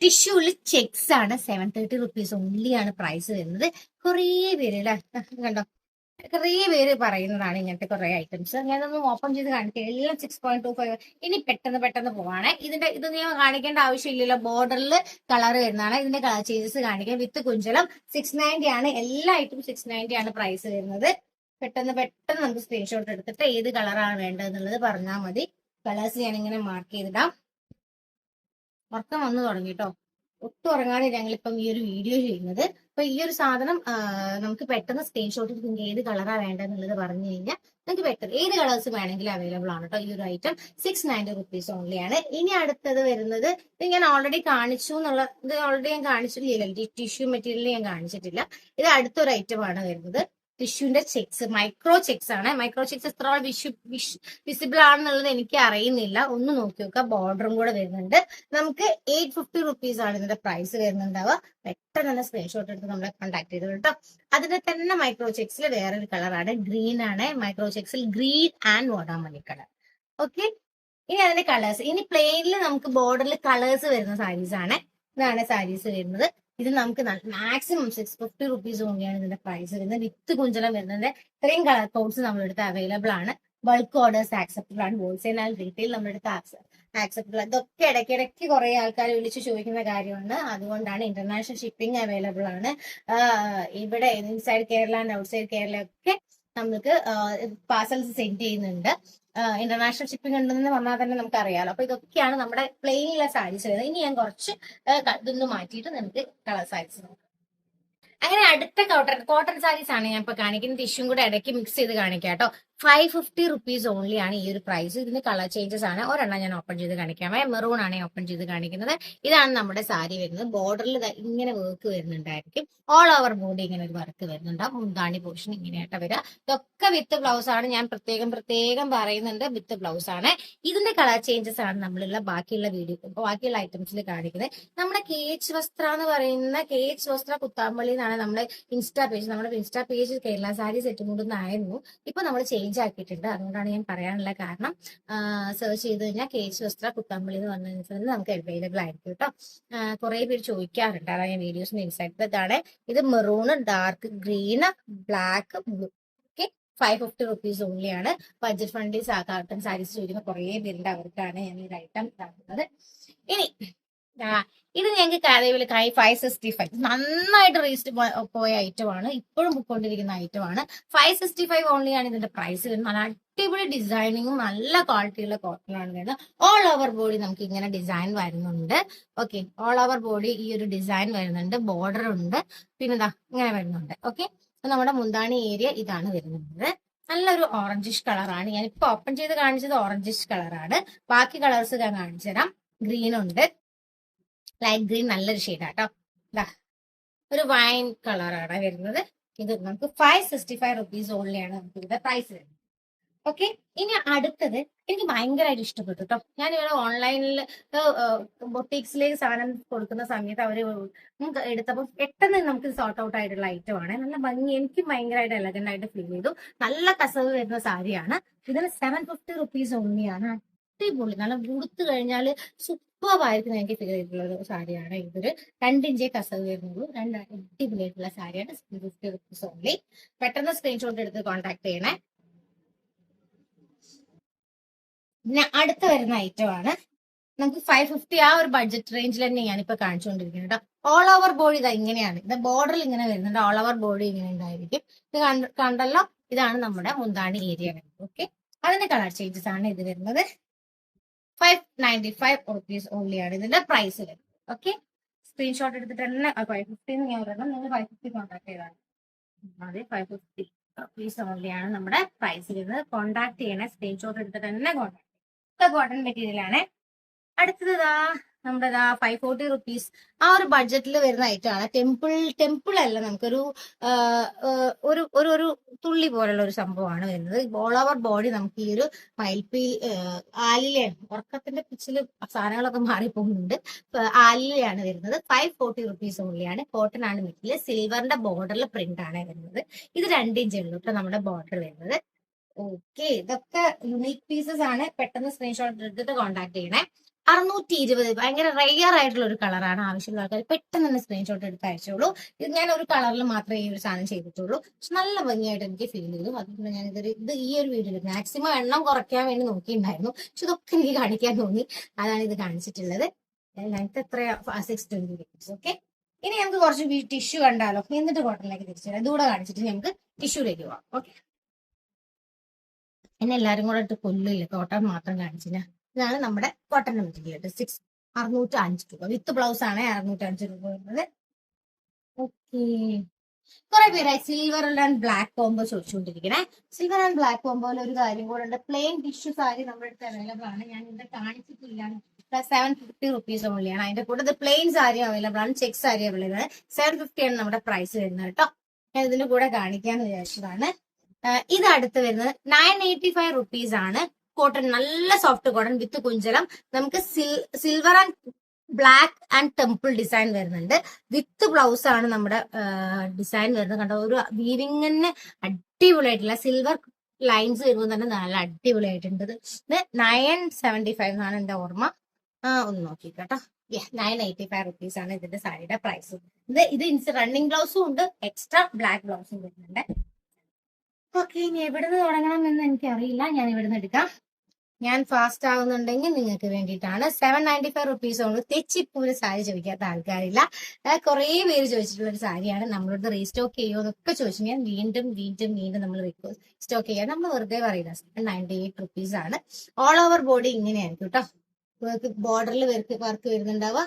ടിഷ്യൂല് ചെക്സ് ആണ്. 730 റുപ്പീസ് ഓൺലി ആണ് പ്രൈസ് വരുന്നത്. കുറേ പേര് കണ്ടോ, കുറേ പേര് പറയുന്നതാണ് ഇങ്ങനത്തെ കുറെ ഐറ്റംസ്. ഞാനൊന്നും ഓപ്പൺ ചെയ്ത് കാണിക്കുക. എല്ലാം 6.25. ഇനി പെട്ടെന്ന് പോവാണ്. ഇത് ഞാൻ കാണിക്കേണ്ട ആവശ്യമില്ലല്ലോ. ബോർഡറിൽ കളർ വരുന്നതാണ്. ഇതിന്റെ കളർ ചേഞ്ചസ് കാണിക്കാം. വിത്ത് കുഞ്ചലം 690 ആണ്. എല്ലാ ഐറ്റം 690 ആണ് പ്രൈസ് വരുന്നത്. പെട്ടെന്ന് നമുക്ക് സ്ക്രീൻഷോട്ട് എടുത്തിട്ട് ഏത് കളറാണ് വേണ്ടതെന്നുള്ളത് പറഞ്ഞാൽ മതി. കളേഴ്സ് ഞാനിങ്ങനെ മാർക്ക് ചെയ്തിടാം. ഉറക്കം വന്നു തുടങ്ങി കേട്ടോ. ഒട്ടും ഉറങ്ങാതെ ഞങ്ങളിപ്പം ഈ ഒരു വീഡിയോ ചെയ്യുന്നത്. അപ്പൊ ഈ ഒരു സാധനം നമുക്ക് പെട്ടെന്ന് സ്ക്രീൻഷോട്ട് എടുത്ത് ഏത് കളറാ വേണ്ടതെന്നുള്ളത് പറഞ്ഞു കഴിഞ്ഞാൽ നമുക്ക് പെട്ടെന്ന് ഏത് കളേഴ്സ് വേണമെങ്കിലും അവൈലബിൾ ആണ് കേട്ടോ. ഈ ഒരു ഐറ്റം 690 റുപ്പീസ് ഓൺലി ആണ്. ഇനി അടുത്തത് വരുന്നത് ഇത് ഞാൻ ഓൾറെഡി കാണിച്ചു എന്നുള്ള, ഇത് ഓൾറെഡി ഞാൻ കാണിച്ചിട്ടില്ല. ടിഷ്യൂ മെറ്റീരിയൽ ഞാൻ കാണിച്ചിട്ടില്ല. ഇത് അടുത്തൊരു ഐറ്റം ആണ് വരുന്നത്. ടിഷ്യൂന്റെ ചെക്സ്, മൈക്രോ ചെക്സ് ആണ്. മൈക്രോ ചെക്സ് എത്ര വിസിബിൾ ആണെന്നുള്ളത് എനിക്ക് അറിയുന്നില്ല. ഒന്ന് നോക്കി നോക്കുക. ബോർഡറും കൂടെ വരുന്നുണ്ട്. നമുക്ക് 850 റുപ്പീസ് ആണ് ഇതിന്റെ പ്രൈസ് വരുന്നുണ്ടാവുക. പെട്ടെന്ന് തന്നെ സ്ക്രീൻഷോട്ട് എടുത്ത് നമ്മളെ കോൺടാക്ട് ചെയ്തു കേട്ടോ. അതിന്റെ തന്നെ മൈക്രോ ചെക്സിൽ വേറൊരു കളറാണ്, ഗ്രീൻ ആണ്. മൈക്രോ ചെക്സിൽ ഗ്രീൻ ആൻഡ് വാടാമല്ലി കളർ. ഓക്കെ, ഇനി അതിന്റെ കളേഴ്സ്. ഇനി പ്ലെയിനിൽ നമുക്ക് ബോർഡറിൽ കളേഴ്സ് വരുന്ന സാരീസ് ആണ്. ഇതാണ് സാരീസ് വരുന്നത്. ഇത് നമുക്ക് മാക്സിമം 650 റുപ്പീസ് ഓൺലിയാണ് ഇതിന്റെ പ്രൈസ് വരുന്നത്. വിത്ത് കുഞ്ചലം വരുന്നത്. ഇത്രയും കളർ കോഡ്സ് നമ്മളെടുത്ത് അവൈലബിൾ ആണ്. ബൾക്ക് ഓർഡേഴ്സ് ആക്സെപ്റ്റബിൾ ആണ്. ഹോൾസെയിൽ ആൻഡ് റീറ്റെയിൽ നമ്മളെടുത്ത് ആക്സെപ്റ്റബിൾ. ഇതൊക്കെ ഇടയ്ക്കിടയ്ക്ക് കുറെ ആൾക്കാർ വിളിച്ച് ചോദിക്കുന്ന കാര്യമാണ്. അതുകൊണ്ടാണ് ഇന്റർനാഷണൽ ഷിപ്പിംഗ് അവൈലബിൾ ആണ്. ഇവിടെ inside Kerala and outside Kerala ഒക്കെ നമുക്ക് പാർസൽസ് സെൻഡ് ചെയ്യുന്നുണ്ട്. ഇന്റർനാഷണൽ ഷിപ്പിംഗ് ഉണ്ടെന്ന് പറഞ്ഞാൽ തന്നെ നമുക്ക് അറിയാലോ. അപ്പൊ ഇതൊക്കെയാണ് നമ്മുടെ പ്ലെയിനിലെ സാരീസ് വരുന്നത്. ഇനി ഞാൻ കുറച്ച് ഇതൊന്ന് മാറ്റിയിട്ട് നമുക്ക് കളർ സാരീസ് നോക്കാം. അങ്ങനെ അടുത്ത കോട്ടൺ സാരീസ് ആണ് ഞാൻ ഇപ്പൊ കാണിക്കുന്നത്. ടിഷ്യൂം കൂടെ ഇടയ്ക്ക് മിക്സ് ചെയ്ത് കാണിക്കാം കേട്ടോ. 550 റുപ്പീസ് ഓൺലി ആണ് ഈ ഒരു പ്രൈസ്. ഇതിന് കളർ ചേഞ്ചസ് ആണ്. ഒരെണ്ണം ഞാൻ ഓപ്പൺ ചെയ്ത് കാണിക്കാമേ. മെറൂൺ ആണ് ഓപ്പൺ ചെയ്ത് കാണിക്കുന്നത്. ഇതാണ് നമ്മുടെ സാരി വരുന്നത്. ബോർഡറിൽ ഇങ്ങനെ വർക്ക് വരുന്നുണ്ടായിരിക്കും. ഓൾ ഓവർ ബോഡി ഇങ്ങനെ ഒരു വർക്ക് വരുന്നുണ്ട്. മുന്താണി പോർഷൻ ഇങ്ങനെയായിട്ട് വരിക. ഇതൊക്കെ വിത്ത് ബ്ലൗസ് ആണ്. ഞാൻ പ്രത്യേകം പറയുന്നുണ്ട്, വിത്ത് ബ്ലൗസ് ആണ്. ഇതിന്റെ കളർ ചേഞ്ചസ് ആണ് നമ്മളുള്ള ബാക്കിയുള്ള ഐറ്റംസിൽ കാണിക്കുന്നത്. നമ്മുടെ KH വസ്ത്ര എന്ന് പറയുന്ന KH വസ്ത്ര കുത്താമ്പള്ളി എന്നാണ് നമ്മുടെ insta page Kerala sari set കൊണ്ടുവന്നായിരുന്നു. ഇപ്പൊ നമ്മൾ ചേഞ്ച് ആക്കിയിട്ടുണ്ട്. അതുകൊണ്ടാണ് ഞാൻ പറയാനുള്ള കാരണം. സെർച്ച് ചെയ്ത് കഴിഞ്ഞാൽ KH വസ്ത്ര കുത്താമ്പള്ളി എന്ന് പറഞ്ഞാൽ നമുക്ക് അവൈലബിൾ ആയിരിക്കും കേട്ടോ. കുറെ പേര് ചോദിക്കാറുണ്ട്, അതാണ് ഞാൻ വീഡിയോസ് ഇൻസൈറ്റ്. ഇതാണ് ഇത് maroon, dark green, black, blue. Okay, 550 rupees only ആണ്. ബഡ്ജറ്റ് ഫ്രണ്ട്ലി കോട്ടൺ സാരീസ് ചോദിക്കുന്ന കുറെ പേരുണ്ട്. അവർക്കാണ് ഞാൻ ഈ ഐറ്റം തന്നത്. ഇനി ഇത് ഞങ്ങൾക്ക് അതേപോലെ 565 നന്നായിട്ട് റീസ്റ്റ് പോയ ഐറ്റമാണ്. ഇപ്പോഴും പൊയ്ക്കൊണ്ടിരിക്കുന്ന ഐറ്റമാണ്. 565 ഓൺലി ആണ് ഇതിന്റെ പ്രൈസ് വരുന്നത്. നല്ല അടിപൊളി ഡിസൈനിങ്ങും നല്ല ക്വാളിറ്റിയുള്ള കോട്ടനാണ് വരുന്നത്. ഓൾ ഓവർ ബോഡി നമുക്ക് ഇങ്ങനെ ഡിസൈൻ വരുന്നുണ്ട്. ഓക്കെ, ഓൾ ഓവർ ബോഡി ഈ ഒരു ഡിസൈൻ വരുന്നുണ്ട്. ബോർഡർ ഉണ്ട്. പിന്നെ ഇങ്ങനെ വരുന്നുണ്ട്. ഓക്കെ, നമ്മുടെ മുന്താണി ഏരിയ ഇതാണ് വരുന്നത്. നല്ലൊരു ഓറഞ്ചിഷ് കളറാണ്. ഞാൻ ഇപ്പൊ ഓപ്പൺ ചെയ്ത് കാണിച്ചത് ഓറഞ്ചിഷ് കളറാണ്. ബാക്കി കളേഴ്സ് ഞാൻ കാണിച്ചു തരാം. ഗ്രീൻ ഉണ്ട്, ലൈറ്റ് ഗ്രീൻ നല്ലൊരു ഷെയ്ഡാട്ടോ. ഒരു വൈൻ കളറാണ് വരുന്നത്. ഇത് നമുക്ക് 565 റുപ്പീസ് ഓൺലിയാണ് നമുക്ക് ഇതിന്റെ പ്രൈസ് വരുന്നത്. ഓക്കെ, ഇനി അടുത്തത് എനിക്ക് ഭയങ്കരമായിട്ട് ഇഷ്ടപ്പെട്ടു കേട്ടോ. ഞാനിവിടെ ഓൺലൈനിൽ ബൊട്ടീക്സിലേക്ക് സാധനം കൊടുക്കുന്ന സമയത്ത് അവര് എടുത്തപ്പോൾ പെട്ടെന്ന് നമുക്ക് സോർട്ട് ഔട്ട് ആയിട്ടുള്ള ഐറ്റമാണ്. നല്ല ഭംഗി, എനിക്ക് ഭയങ്കരമായിട്ട് എലഗന്റ് ആയിട്ട് ഫീൽ ചെയ്തു. നല്ല കസവ് വരുന്ന സാരിയാണ്. ഇതിന് 750 റുപ്പീസ് ഓൺലിയാണ്. അടിപൊളി, നല്ല ഉടുത്തു കഴിഞ്ഞാല് സൂപ്പറായിരിക്കും എനിക്ക് ഫീൽ ചെയ്തിട്ടുള്ള ഒരു സാരിയാണ്. ഇതൊരു 2 ഇഞ്ചേ കസവ് വരുന്നുള്ളൂ. അടിപൊളിയായിട്ടുള്ള സാരിയാണ്. 750 റുപ്പീസ് ഓൺലി. പെട്ടെന്ന് സ്ക്രീൻഷോട്ട് എടുത്ത് കോൺടാക്ട് ചെയ്യണേ. പിന്നെ അടുത്ത വരുന്ന ഐറ്റം ആണ് നമുക്ക് 550 ആ ഒരു ബഡ്ജറ്റ് റേഞ്ചിൽ തന്നെ ഞാനിപ്പോ കാണിച്ചുകൊണ്ടിരിക്കുന്നത് കേട്ടോ. ഓൾ ഓവർ ബോഡി ഇതാ ഇങ്ങനെയാണ്. ഇത് ബോർഡറിൽ ഇങ്ങനെ വരുന്നുണ്ട്. ഓൾ ഓവർ ബോഡി ഇങ്ങനെ ഉണ്ടായിരിക്കും. ഇത് കണ്ടല്ലോ, ഇതാണ് നമ്മുടെ മുന്താണി ഏരിയ വരുന്നത്. ഓക്കെ, അതിന്റെ കളർ ചേഞ്ചസ് ആണ് ഇത് വരുന്നത്. 595 റുപ്പീസ് ഓൺലി ആണ് ഇതിന്റെ പ്രൈസ് വരുന്നത്. ഓക്കെ, സ്ക്രീൻഷോട്ട് എടുത്തിട്ട് തന്നെ 550 ഞാൻ പറയണം. നിങ്ങൾ 550 കോൺടാക്ട് ചെയ്താണ്. അതെ, 550 റുപ്പീസ് ഓൺലി ആണ് നമ്മുടെ പ്രൈസ് വരുന്നത്. കോൺടാക്ട് ചെയ്യണേ, സ്ക്രീൻഷോട്ട് എടുത്തിട്ട് തന്നെ കോൺടാക്ട്. കോട്ടൺ മെറ്റീരിയൽ ആണ്. അടുത്തത് നമ്മുടെ 540 റുപ്പീസ് ആ ഒരു ബഡ്ജറ്റിൽ വരുന്ന ഐറ്റം ആണ്. ടെമ്പിൾ അല്ല, നമുക്കൊരു ഒരു ഒരു ഒരു തുള്ളി പോലുള്ള ഒരു സംഭവമാണ് വരുന്നത്. ഓൾ ഓവർ ബോഡി നമുക്ക് ഈ ഒരു മയിൽപ്പി ആലിലെ ഉറക്കത്തിന്റെ പിച്ചില് സാധനങ്ങളൊക്കെ മാറിപ്പോകുന്നുണ്ട്. ആലിലയാണ് വരുന്നത്. 540 റുപ്പീസ് ഓൺലിയാണ്. കോട്ടൺ ആണ് മെറ്റീരിയൽ. സിൽവറിന്റെ ബോർഡറിൽ പ്രിന്റ് ആണ് വരുന്നത്. ഇത് 2 ഇഞ്ച് ഉള്ളൂ കേട്ടോ നമ്മുടെ ബോർഡർ വരുന്നത്. ഓക്കെ, ഇതൊക്കെ യുണീക് പീസസ് ആണ്. പെട്ടെന്ന് സ്ക്രീൻഷോട്ട് എടുത്തിട്ട് കോൺടാക്ട് ചെയ്യണേ. 620 ഭയങ്കര റെയർ ആയിട്ടുള്ള ഒരു കളറാണ്. ആവശ്യമുള്ള ആൾക്കാർ പെട്ടെന്ന് തന്നെ സ്ക്രീൻഷോട്ട് എടുത്ത് അയച്ചോളൂ. ഇത് ഞാൻ ഒരു കളറിൽ മാത്രമേ ഈ ഒരു സാധനം ചെയ്തിട്ടുള്ളൂ. പക്ഷെ നല്ല ഭംഗിയായിട്ട് എനിക്ക് ഫീൽ ചെയ്തു. അതുകൊണ്ട് ഞാൻ ഇത് ഈ ഒരു വീഡിയോയിൽ മാക്സിമം എണ്ണം കുറയ്ക്കാൻ വേണ്ടി നോക്കിയിട്ടുണ്ടായിരുന്നു. പക്ഷെ ഇതൊക്കെ എനിക്ക് കാണിക്കാൻ തോന്നി, അതാണ് ഇത് കാണിച്ചിട്ടുള്ളത്. ലെങ്ത് എത്രയാ? 620. ഓക്കെ, ഇനി നമുക്ക് കുറച്ച് ടിഷ്യൂ കണ്ടാലോ, എന്നിട്ട് കോട്ടണിലേക്ക് തിരിച്ചു തരാം. ഇതുകൂടെ കാണിച്ചിട്ട് നമുക്ക് ടിഷ്യൂലേക്ക് പോവാം. ഓക്കെ, എന്നെ എല്ലാരും കൂടെ ഇട്ട് കൊല്ലില്ല, കോട്ടൺ മാത്രം കാണിച്ചില്ല. ഇതാണ് നമ്മുടെ കോട്ടൺ മെറ്റീരിയൽ. 605 രൂപ വിത്ത് ബ്ലൗസ് ആണ് 605 രൂപ വരുന്നത്. ഓക്കെ, കുറെ പേരായി സിൽവർ ആൻഡ് ബ്ലാക്ക് കോംബോ ചോദിച്ചുകൊണ്ടിരിക്കണേ. സിൽവർ ആൻഡ് ബ്ലാക്ക് കോംബോയിൽ ഒരു കാര്യം കൂടെ ഉണ്ട്. പ്ലെയിൻ ടിഷ്യൂ സാരി നമ്മുടെ അടുത്ത് അവൈലബിൾ ആണ്. ഞാൻ ഇവിടെ കാണിച്ചിട്ടില്ല. 750 റുപ്പീസ് ഓൺലിയാണ്. അതിന്റെ കൂടെ പ്ലെയിൻ സാരി അവൈലബിൾ ആണ്. ചെക്ക് സാരി അവൈലബിൾ ആണ്. 750 ആണ് നമ്മുടെ പ്രൈസ് വരുന്നത് കേട്ടോ. ഞാൻ ഇതിന്റെ കൂടെ കാണിക്കാന്ന് വിചാരിച്ചതാണ്. ഇത് അടുത്ത് വരുന്നത് 985 റുപ്പീസ് ആണ്. കോട്ടൺ, നല്ല സോഫ്റ്റ് കോട്ടൺ വിത്ത് കുഞ്ചലം. നമുക്ക് silver and black and temple design വരുന്നുണ്ട്. വിത്ത് ബ്ലൗസ് ആണ് നമ്മുടെ ഡിസൈൻ വരുന്നത്. കണ്ടോ, ഒരു വീവിങ്ങിന് അടിപൊളിയായിട്ടുള്ള സിൽവർ ലൈൻസ് വരുമ്പോൾ തന്നെ നല്ല അടിപൊളിയായിട്ടുണ്ട്. ഇത് 975 എന്നാണ് എന്റെ ഓർമ്മ. ഒന്ന് നോക്കി കേട്ടോ. 985 റുപ്പീസ് ആണ് ഇതിന്റെ സാരിയുടെ പ്രൈസ്. ഇത് റണ്ണിങ് ബ്ലൗസും ഉണ്ട്, എക്സ്ട്രാ ബ്ലാക്ക് ബ്ലൗസും വരുന്നുണ്ട്. ഓക്കെ, ഇനി എവിടുന്ന് തുടങ്ങണം എന്ന് എനിക്ക് അറിയില്ല. ഞാൻ ഇവിടുന്ന് എടുക്കാം. ഞാൻ ഫാസ്റ്റ് ആവുന്നുണ്ടെങ്കിൽ നിങ്ങൾക്ക് വേണ്ടിയിട്ടാണ്. 795 റുപ്പീസ് തെച്ചിപ്പൂര് സാരി ചോദിക്കാത്ത ആൾക്കാരില്ല. കുറെ പേര് ചോദിച്ചിട്ടുള്ള ഒരു സാരിയാണ്. നമ്മളോട് റീസ്റ്റോക്ക് ചെയ്യുമോ എന്നൊക്കെ ചോദിച്ചു. ഞാൻ വീണ്ടും വീണ്ടും വീണ്ടും നമ്മൾ സ്റ്റോക്ക് ചെയ്യാൻ നമ്മൾ വെറുതെ പറയില്ല. 798 ആണ്. ഓൾ ഓവർ ബോഡി ഇങ്ങനെയായിരിക്കും കേട്ടോ. ബോർഡറിൽ വർക്ക് വരുന്നുണ്ടാവുക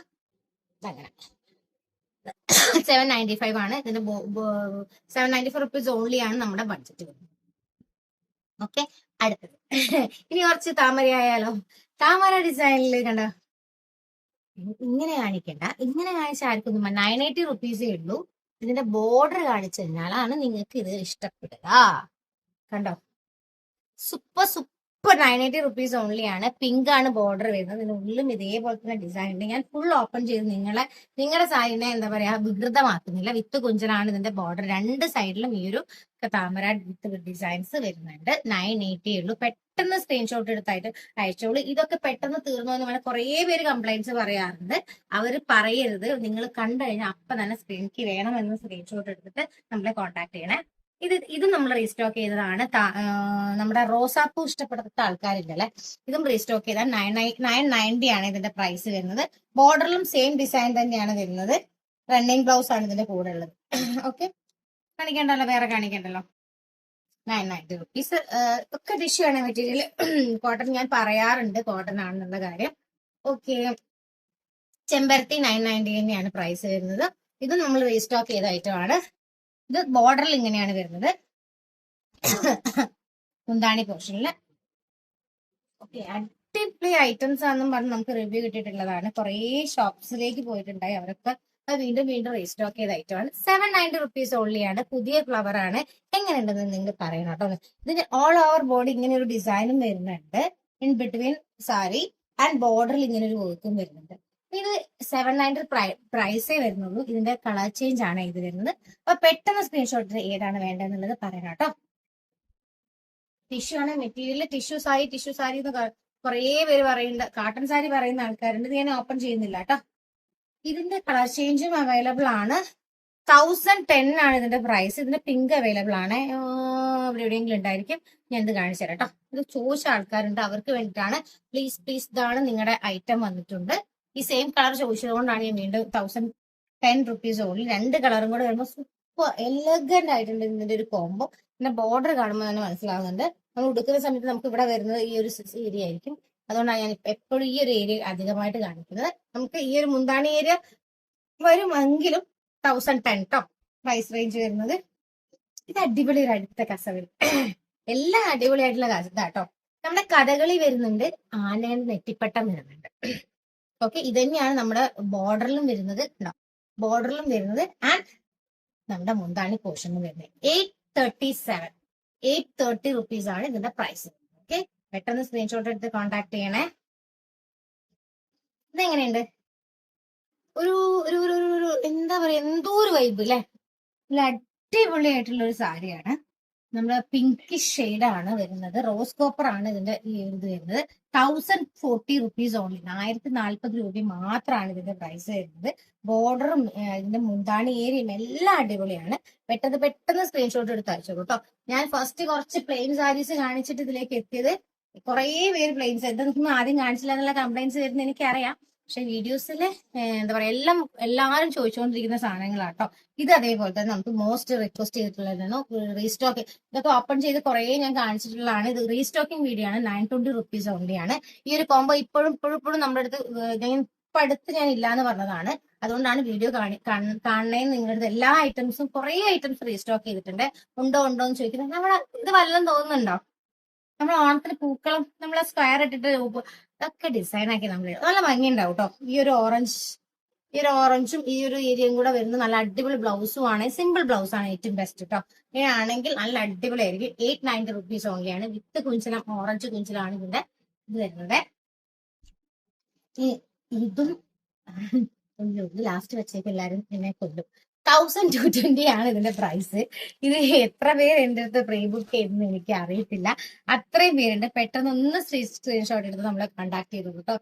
അങ്ങനെ. 795 ആണ് ഇതിന്റെ 794 റുപ്പീസ് ഓൺലി ആണ് നമ്മുടെ ബഡ്ജറ്റ് വരുന്നത്. ഓക്കെ, അടുത്തത് ഇനി കുറച്ച് താമര ആയാലോ. താമര ഡിസൈനിൽ കണ്ടോ, ഇങ്ങനെ കാണിക്കണ്ട, ഇങ്ങനെ കാണിച്ച ആർക്കൊന്നും 980 റുപ്പീസേ ഉള്ളൂ. ഇതിന്റെ ബോർഡർ കാണിച്ചു കഴിഞ്ഞാലാണ് നിങ്ങൾക്ക് ഇത് ഇഷ്ടപ്പെടുക. കണ്ടോ, സൂപ്പർ സൂപ്പർ 980 റുപ്പീസ് ഓൺലി ആണ്. പിങ്ക് ആണ് ബോർഡർ വരുന്നത്. ഇതിനുള്ളിലും ഇതേപോലെ തന്നെ ഡിസൈൻ ഉണ്ട്. ഞാൻ ഫുൾ ഓപ്പൺ ചെയ്ത് നിങ്ങളുടെ സാരിനെ എന്താ പറയാ വികൃതമാക്കുന്നില്ല. വിത്ത് കുഞ്ചലാണ് ഇതിന്റെ ബോർഡർ. രണ്ട് സൈഡിലും ഈ ഒരു താമര വിത്ത് ഡിസൈൻസ് വരുന്നുണ്ട്. 980 ഉള്ളൂ. പെട്ടെന്ന് സ്ക്രീൻഷോട്ട് എടുത്തായിട്ട് അയച്ചോളൂ. ഇതൊക്കെ പെട്ടെന്ന് തീർന്നു എന്ന് വേണം കുറെ പേര് കംപ്ലൈന്റ്സ് പറയാറുണ്ട്. അവർ പറയരുത്. നിങ്ങൾ കണ്ടു കഴിഞ്ഞാൽ അപ്പൊ തന്നെ സ്ക്രീൻക്ക് വേണമെന്ന് സ്ക്രീൻഷോട്ട് എടുത്തിട്ട് നമ്മളെ കോൺടാക്ട് ചെയ്യണേ. ഇത് നമ്മൾ റീസ്റ്റോക്ക് ചെയ്തതാണ്. നമ്മുടെ റോസാപ്പൂ ഇഷ്ടപ്പെടാത്ത ആൾക്കാരില്ലല്ലേ, ഇതും റീസ്റ്റോക്ക് ചെയ്താൽ 990 ആണ് ഇതിന്റെ പ്രൈസ് വരുന്നത്. ബോർഡറിലും സെയിം ഡിസൈൻ തന്നെയാണ് വരുന്നത്. റണ്ണിങ് ബ്ലൗസ് ആണ് ഇതിന്റെ കൂടെ ഉള്ളത്. ഓക്കെ, കാണിക്കണ്ടല്ലോ, വേറെ കാണിക്കണ്ടല്ലോ. 990 റുപ്പീസ്. ഒക്കെ ടിഷ്യൂ ആണ് മെറ്റീരിയൽ. കോട്ടൺ ഞാൻ പറയാറുണ്ട് കോട്ടൺ ആണെന്നുള്ള കാര്യം. ഓക്കെ, ചെമ്പരത്തി 990 തന്നെയാണ് പ്രൈസ് വരുന്നത്. ഇത് നമ്മൾ റീസ്റ്റോക്ക് ചെയ്ത ഐറ്റം ആണ്. ഇത് ബോർഡറിൽ ഇങ്ങനെയാണ് വരുന്നത്. മുന്താണി പോർഷനില്. ഓക്കെ, അടിപൊളി ഐറ്റംസ് ആണെന്നും പറഞ്ഞ് നമുക്ക് റിവ്യൂ കിട്ടിയിട്ടുള്ളതാണ്. കുറെ ഷോപ്സിലേക്ക് പോയിട്ടുണ്ടായി. അവരൊക്കെ വീണ്ടും വീണ്ടും റീസ്റ്റോക്ക് ചെയ്ത ഐറ്റം ആണ്. 790 റുപ്പീസ് ഓൺലി ആണ്. പുതിയ ഫ്ലവർ ആണ്. എങ്ങനെയുണ്ടെന്ന് നിങ്ങൾ പറയണം കേട്ടോ. ഇതിന് ഓൾ ഓവർ ബോഡി ഇങ്ങനെ ഒരു ഡിസൈനും വരുന്നുണ്ട്. ഇൻ ബിറ്റ്വീൻ സാരി ആൻഡ് ബോർഡറിൽ ഇങ്ങനെ ഒരു വർക്കും വരുന്നുണ്ട്. ഇത് 790 പ്രൈസേ വരുന്നുള്ളൂ. ഇതിന്റെ കളർ ചേഞ്ച് ആണ് ഇത് വരുന്നത്. അപ്പൊ പെട്ടെന്ന് സ്ക്രീൻഷോട്ട് ഏതാണ് വേണ്ടതെന്നുള്ളത് പറയണം കേട്ടോ. ടിഷ്യൂ ആണ് മെറ്റീരിയൽ. ടിഷ്യൂ സാരി എന്ന് കുറെ പേര് പറയുന്നുണ്ട്. കാട്ടൺ സാരി പറയുന്ന ആൾക്കാരുണ്ട്. ഇത് ഞാൻ ഓപ്പൺ ചെയ്യുന്നില്ല കേട്ടോ. ഇതിന്റെ കളർ ചേഞ്ചും അവൈലബിൾ ആണ്. 1010 ആണ് ഇതിന്റെ പ്രൈസ്. ഇതിന്റെ പിങ്ക് അവൈലബിൾ ആണ്. ഇവിടെ എവിടെയെങ്കിലും ഉണ്ടായിരിക്കും. ഞാൻ ഇത് കാണിച്ചു തരാം കേട്ടോ. ഇത് ചോദിച്ച ആൾക്കാരുണ്ട്, അവർക്ക് വേണ്ടിയിട്ടാണ്. പ്ലീസ് ഇതാണ് നിങ്ങളുടെ ഐറ്റം വന്നിട്ടുണ്ട്. ഈ സെയിം കളർ ചോദിച്ചതുകൊണ്ടാണ് ഞാൻ വീണ്ടും 1010 റുപ്പീസ് ഓൺലി. രണ്ട് കളറും കൂടെ വരുമ്പോൾ സൂപ്പർ എലഗന്റ് ആയിട്ടുണ്ട് ഇതിന്റെ ഒരു കോംബോ. പിന്നെ ബോർഡർ കാണുമ്പോൾ തന്നെ മനസ്സിലാവുന്നുണ്ട്. നമ്മൾ ഉടുക്കുന്ന സമയത്ത് നമുക്ക് ഇവിടെ വരുന്നത് ഈ ഒരു ഏരിയ ആയിരിക്കും. അതുകൊണ്ടാണ് ഞാൻ എപ്പോഴും ഈ ഒരു ഏരിയ അധികമായിട്ട് കാണിക്കുന്നത്. നമുക്ക് ഈ ഒരു മുന്താണി ഏരിയ വരുമെങ്കിലും 1010 ട്ടോ പ്രൈസ് റേഞ്ച് വരുന്നത്. ഇത് അടിപൊളി ഒരു അടുത്ത കസവിൽ എല്ലാം അടിപൊളിയായിട്ടുള്ള ഇതാട്ടോ. നമ്മുടെ കഥകളി വരുന്നുണ്ട്. ആനയുടെ നെറ്റിപ്പട്ടം വരുന്നുണ്ട്. ഓക്കെ, ഇത് തന്നെയാണ് നമ്മുടെ ബോർഡറിലും വരുന്നത്. ബോർഡറിലും വരുന്നത് ആൻഡ് നമ്മുടെ മുന്താണി പോർഷനിലും വരുന്നത്. 830 റുപ്പീസ് ആണ് ഇതിന്റെ പ്രൈസ്. ഓക്കെ, പെട്ടെന്ന് സ്ക്രീൻഷോട്ട് എടുത്ത് കോൺടാക്ട് ചെയ്യണേ. ഇതെങ്ങനെയുണ്ട്? ഒരു ഒരു ഒരു എന്താ പറയാ, എന്തോ ഒരു വൈബ് അല്ലെ. അടിപൊളിയായിട്ടുള്ള ഒരു സാരിയാണ്. നമ്മുടെ പിങ്കിഷ് ആണ് വരുന്നത്. റോസ് കോപ്പർ ആണ് ഇതിന്റെ ഈ ഇത് വരുന്നത്. 1040 റുപ്പീസ് ഓൺലി. 1040 രൂപ മാത്രമാണ് ഇതിന്റെ പ്രൈസ് വരുന്നത്. ബോർഡറും ഇതിന്റെ മുന്താണി ഏരിയയും എല്ലാം അടിപൊളിയാണ്. പെട്ടെന്ന് സ്ക്രീൻഷോട്ട് എടുത്ത് അയച്ചോളൂ കേട്ടോ. ഞാൻ ഫസ്റ്റ് കുറച്ച് പ്ലെയിൻ സാരീസ് കാണിച്ചിട്ട് ഇതിലേക്ക് എത്തിയത്. കുറെ പേര് പ്ലെയിൻസ് എന്തൊന്നും ആദ്യം കാണിച്ചില്ല എന്നുള്ള കംപ്ലൈൻസ് വരുന്നത് എനിക്കറിയാം. പക്ഷെ വീഡിയോസിൽ എന്താ പറയാ എല്ലാവരും ചോദിച്ചുകൊണ്ടിരിക്കുന്ന സാധനങ്ങളാട്ടോ. ഇത് അതേപോലെ തന്നെ നമുക്ക് മോസ്റ്റ് റിക്വസ്റ്റ് ചെയ്തിട്ടുള്ളതാണ്. റീസ്റ്റോക്ക് ഇതൊക്കെ ഓപ്പൺ ചെയ്ത് കുറെ ഞാൻ കാണിച്ചിട്ടുള്ളതാണ്. ഇത് റീസ്റ്റോക്കിംഗ് വീഡിയോ ആണ്. 920 റുപ്പീസ് ഓൺലിയാണ്. ഈ ഒരു കോംബോ ഇപ്പോഴും നമ്മുടെ അടുത്ത് ഇപ്പൊ അടുത്ത് ഞാൻ ഇല്ലാന്ന് പറഞ്ഞതാണ്. അതുകൊണ്ടാണ് വീഡിയോ കാണണേന്ന് നിങ്ങളുടെ അടുത്ത്. എല്ലാ ഐറ്റംസും കുറെ ഐറ്റംസ് റീസ്റ്റോക്ക് ചെയ്തിട്ടുണ്ട്. ഉണ്ടോ എന്ന് ചോദിക്കുന്നത്. നമ്മളെ ഇത് വല്ലതും തോന്നുന്നുണ്ടോ? നമ്മൾ ഓണത്തിന് പൂക്കളം നമ്മളെ സ്ക്വയർ ഇട്ടിട്ട് ഇതൊക്കെ ഡിസൈൻ ആക്കി നമ്മൾ നല്ല ഭംഗി ഉണ്ടാവും കേട്ടോ. ഈ ഒരു ഓറഞ്ചും ഈ ഒരു ഏരിയയും കൂടെ വരുന്ന നല്ല അടിപൊളി ബ്ലൗസും ആണ്. സിമ്പിൾ ബ്ലൗസ് ആണ് ഏറ്റവും ബെസ്റ്റ് കേട്ടോ. ഇങ്ങനെയാണെങ്കിൽ നല്ല അടിപൊളി ആയിരിക്കും. 890 റുപ്പീസ് ഓൺലിയാണ്. വിത്ത് കുഞ്ചലം, ഓറഞ്ച് കുഞ്ചലാണ് ഇതിന്റെ ഇത് വരുന്നത്. ഇതും ലാസ്റ്റ് വെച്ചേക്ക് എല്ലാരും എന്നെ കൊല്ലും. 1220 ആണ് ഇതിന്റെ പ്രൈസ്. ഇത് എത്ര പേര് എന്റെ അടുത്ത് പ്രീ ബുക്ക് ചെയ്തെന്ന് എനിക്ക് അറിയത്തില്ല. അത്രയും പേരുണ്ട്. പെട്ടെന്ന് ഒന്ന് സ്ക്രീൻഷോട്ട് എടുത്ത് നമ്മളെ കോണ്ടാക്ട് ചെയ്തു കേട്ടോ.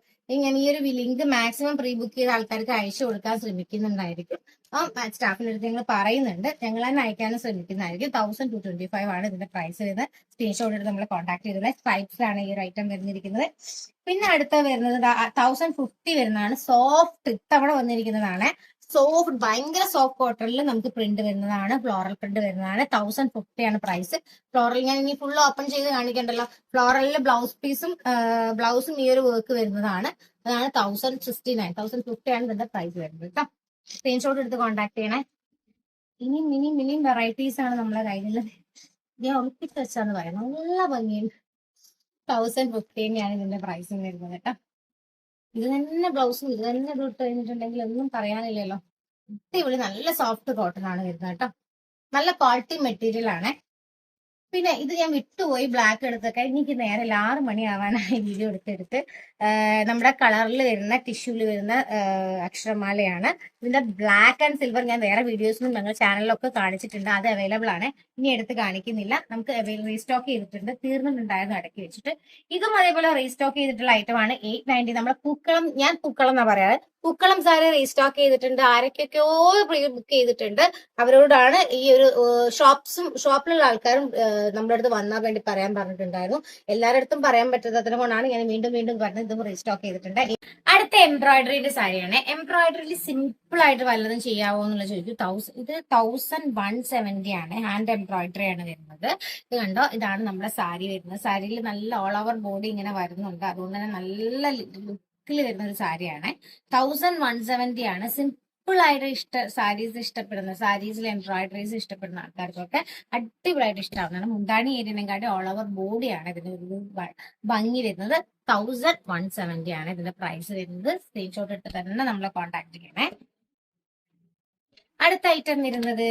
ഞാൻ ഈ ഒരു ലിങ്ക് മാക്സിമം പ്രീ ബുക്ക് ചെയ്ത ആൾക്കാർക്ക് അയച്ചു കൊടുക്കാൻ ശ്രമിക്കുന്നുണ്ടായിരിക്കും. സ്റ്റാഫിന്റെ അടുത്ത് ഞങ്ങൾ പറയുന്നുണ്ട്, ഞങ്ങൾ തന്നെ അയക്കാനും ശ്രമിക്കുന്നതായിരിക്കും. 1225 ആണ് ഇതിന്റെ പ്രൈസ് വരുന്നത്. സ്ക്രീൻഷോട്ട് എടുത്ത് നമ്മൾ കോൺടാക്ട് ചെയ്തത്. സ്ട്രൈപ്സിലാണ് ഈ ഒരു ഐറ്റം വരുന്നിരിക്കുന്നത്. പിന്നെ അടുത്ത വരുന്നത് 1050 വരുന്നതാണ്. സോഫ്റ്റ് ഇത്തവണ വന്നിരിക്കുന്നതാണ്. സോഫ്റ്റ് ഭയങ്കര സോഫ്റ്റ് കോട്ടണിൽ നമുക്ക് പ്രിന്റ് വരുന്നതാണ്. ഫ്ലോറൽ പ്രിന്റ് വരുന്നതാണ്. 1050 ആണ് പ്രൈസ്. ഫ്ലോറൽ ഞാൻ ഇനി ഫുൾ ഓപ്പൺ ചെയ്ത് കാണിക്കണ്ടല്ലോ. ഫ്ലോറലില് ബ്ലൗസും ഈ ഒരു വർക്ക് വരുന്നതാണ്. അതാണ് 1050 ആണ് ഇതിന്റെ പ്രൈസ് വരുന്നത് കേട്ടോ. സ്ക്രീൻഷോട്ട് എടുത്ത് കോൺടാക്ട് ചെയ്യണേ. ഇനിയും വെറൈറ്റീസ് ആണ് നമ്മളെ കയ്യിലുള്ളത്. ഞാൻ ഒളിപ്പിച്ച് വെച്ചാന്ന് പറയുന്നത്. നല്ല ഭംഗിയുണ്ട്. 1050 ഇതിന്റെ പ്രൈസും വരുന്നത് കേട്ടോ. ഇത് തന്നെ ബ്ലൗസും ഇത് തന്നെ ഇട്ട് കഴിഞ്ഞിട്ടുണ്ടെങ്കിൽ ഒന്നും പറയാനില്ലല്ലോ. അടിപൊളി നല്ല സോഫ്റ്റ് കോട്ടൺ ആണ് വരുന്നത് കേട്ടോ. നല്ല ക്വാളിറ്റി മെറ്റീരിയൽ ആണ്. പിന്നെ ഇത് ഞാൻ വിട്ടുപോയി ബ്ലാക്ക് എടുത്തൊക്കെ. എനിക്ക് നേരെ 6 മണിയാവാനായി വീഡിയോ എടുത്തെടുത്ത്. നമ്മുടെ കളറിൽ വരുന്ന ടിഷ്യൂല് വരുന്ന അക്ഷരമാലയാണ്. ഇതിന്റെ ബ്ലാക്ക് ആൻഡ് സിൽവർ ഞാൻ വേറെ വീഡിയോസിലും ഞങ്ങൾ ചാനലിലൊക്കെ കാണിച്ചിട്ടുണ്ട്. അത് അവൈലബിൾ ആണ്. ഇനി എടുത്ത് കാണിക്കുന്നില്ല. നമുക്ക് റീസ്റ്റോക്ക് ചെയ്തിട്ടുണ്ട്. തീർന്നിട്ടുണ്ടായിരുന്നു ഇടയ്ക്ക് വെച്ചിട്ട്. ഇതും അതേപോലെ റീസ്റ്റോക്ക് ചെയ്തിട്ടുള്ള ഐറ്റമാണ്. 890. നമ്മുടെ പൂക്കളം, ഞാൻ പൂക്കളം എന്നാ പറയാറ്. പൂക്കളം സാരി റീസ്റ്റോക്ക് ചെയ്തിട്ടുണ്ട്. ആരൊക്കെയൊക്കെയോ പ്രീ ബുക്ക് ചെയ്തിട്ടുണ്ട്. അവരോടാണ് ഈ ഒരു ഷോപ്പിലുള്ള ആൾക്കാരും നമ്മുടെ അടുത്ത് വന്നാൽ വേണ്ടി പറയാൻ പറഞ്ഞിട്ടുണ്ടായിരുന്നു. എല്ലാവരുടെ അടുത്തും പറയാൻ പറ്റാത്തതിനെ കൊണ്ടാണ് ഞാൻ വീണ്ടും പറഞ്ഞത്. ഇതും റീസ്റ്റോക്ക് ചെയ്തിട്ടുണ്ട്. അടുത്ത എംബ്രോയിഡറിയുടെ സാരിയാണ്. എംബ്രോയിഡറിയിൽ സിമ്പിൾ ആയിട്ട് വല്ലതും ചെയ്യാവോ എന്നുള്ള ചോദിച്ചു. ഇത് 1170 ആണ്. ഹാൻഡ് എംബ്രോയിഡറി ആണ് വരുന്നത്. ഇത് കണ്ടോ, ഇതാണ് നമ്മുടെ സാരി വരുന്നത്. സാരിയിൽ നല്ല ഓൾ ഓവർ ബോഡി ഇങ്ങനെ വരുന്നുണ്ട്. അതുകൊണ്ട് തന്നെ നല്ല ലുക്കിൽ വരുന്ന ഒരു സാരിയാണ്. 1170 ആണ്. സിമ്പിൾ ആയിട്ട് ഇഷ്ടപ്പെടുന്ന സാരീസിൽ എംബ്രോയിഡറീസ് ഇഷ്ടപ്പെടുന്ന ആൾക്കാർക്കൊക്കെ അടിപൊളിയായിട്ട് ഇഷ്ടമാവുന്നതാണ്. മുന്താണി ഏരിയനെക്കാട്ടി ഓൾ ഓവർ ബോഡിയാണ് ഇതിന് ഒരു ഭംഗി വരുന്നത്. 1170 ആണ് ഇതിന്റെ പ്രൈസ് വരുന്നത്. സ്ക്രീൻഷോട്ട് എടുത്ത് തന്നെ നമ്മളെ കോൺടാക്ട് ചെയ്യണേ. അടുത്ത ഐറ്റം വരുന്നത്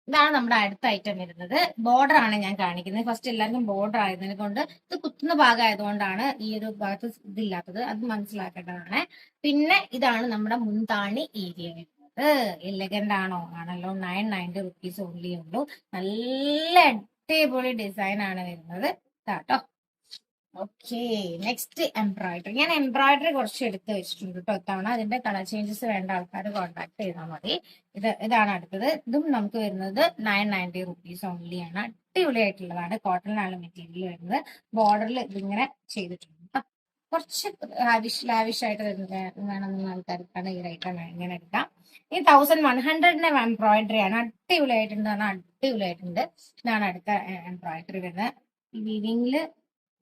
ഇതാണ് നമ്മുടെ അടുത്ത ഐറ്റം വരുന്നത്. ബോർഡർ ആണ് ഞാൻ കാണിക്കുന്നത്. ഫസ്റ്റ് എല്ലാവർക്കും ബോർഡർ ആയതിനെ കൊണ്ട് ഇത് കുത്തുന്ന ഭാഗം ആയതുകൊണ്ടാണ് ഈ ഒരു ഭാഗത്ത് ഇതില്ലാത്തത്. അത് മനസ്സിലാക്കേണ്ടതാണ്. പിന്നെ ഇതാണ് നമ്മുടെ മുന്താണി ഏരിയ വരുന്നത്. എലഗന്റ് ആണല്ലോ. 990 റുപ്പീസ് ഓൺലി ഉള്ളൂ. നല്ല അടിപൊളി ഡിസൈൻ ആണ് വരുന്നത് കേട്ടോ. Okay, next embroidery. ഞാൻ എംബ്രോയിഡറി കുറച്ച് എടുത്ത് വെച്ചിട്ടുണ്ട് കേട്ടോ ഇത്തവണ. അതിന്റെ കളർ ചേഞ്ചസ് വേണ്ട ആൾക്കാർ കോൺടാക്ട് ചെയ്താൽ മതി. ഇതാണ് അടുത്തത്. ഇതും നമുക്ക് വരുന്നത് 990 റുപ്പീസ് ഓൺലി ആണ്. അടിപൊളിയായിട്ടുള്ളതാണ്. കോട്ടണിലാണ് മെറ്റീരിയൽ വരുന്നത്. ബോർഡറിൽ ഇതിങ്ങനെ ചെയ്തിട്ടുണ്ട് കേട്ടോ. കുറച്ച് ലാവിഷ് ആയിട്ട് വേണമെന്ന ആൾക്കാർക്കാണ് ഈ ഐറ്റം ഇങ്ങനെ എടുക്കാം. ഈ 1100 എംബ്രോയിഡറി ആണ്. അടിപൊളിയായിട്ടുണ്ട്. അടിപൊളിയായിട്ടുണ്ട്. ഇതാണ് അടുത്ത എംബ്രോയിഡറി വരുന്നത്. ഈ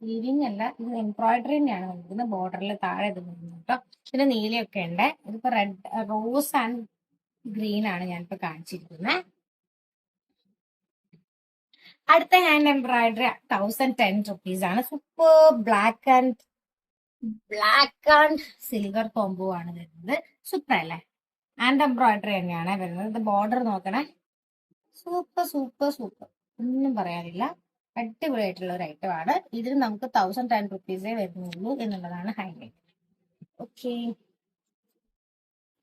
വീവിംഗ് അല്ല, ഇത് എംബ്രോയിഡറി തന്നെയാണ് വന്നിരിക്കുന്നത്. ബോർഡറിൽ താഴെ ഇത് കേട്ടോ. പിന്നെ നീലയൊക്കെ ഉണ്ട്. ഇതിപ്പോ റോസ് ആൻഡ് ഗ്രീൻ ആണ് ഞാനിപ്പോ കാണിച്ചിരിക്കുന്നത്. അടുത്ത ഹാൻഡ് എംബ്രോയിഡറി 1010 റുപ്പീസ് ആണ്. Super black and silver combo ആണ് വരുന്നത്. സൂപ്പർ അല്ലേ? ഹാൻഡ് എംബ്രോയിഡറി തന്നെയാണ് വരുന്നത്. ഇത് ബോർഡർ നോക്കണേ. സൂപ്പർ ഒന്നും പറയാനില്ല. അടിപൊളിയായിട്ടുള്ള ഒരു ഐറ്റം ആണ്. ഇതിന് നമുക്ക് 1010 റുപ്പീസേ വരുന്നുള്ളൂ എന്നുള്ളതാണ് ഹൈലൈറ്റ്. ഓക്കെ,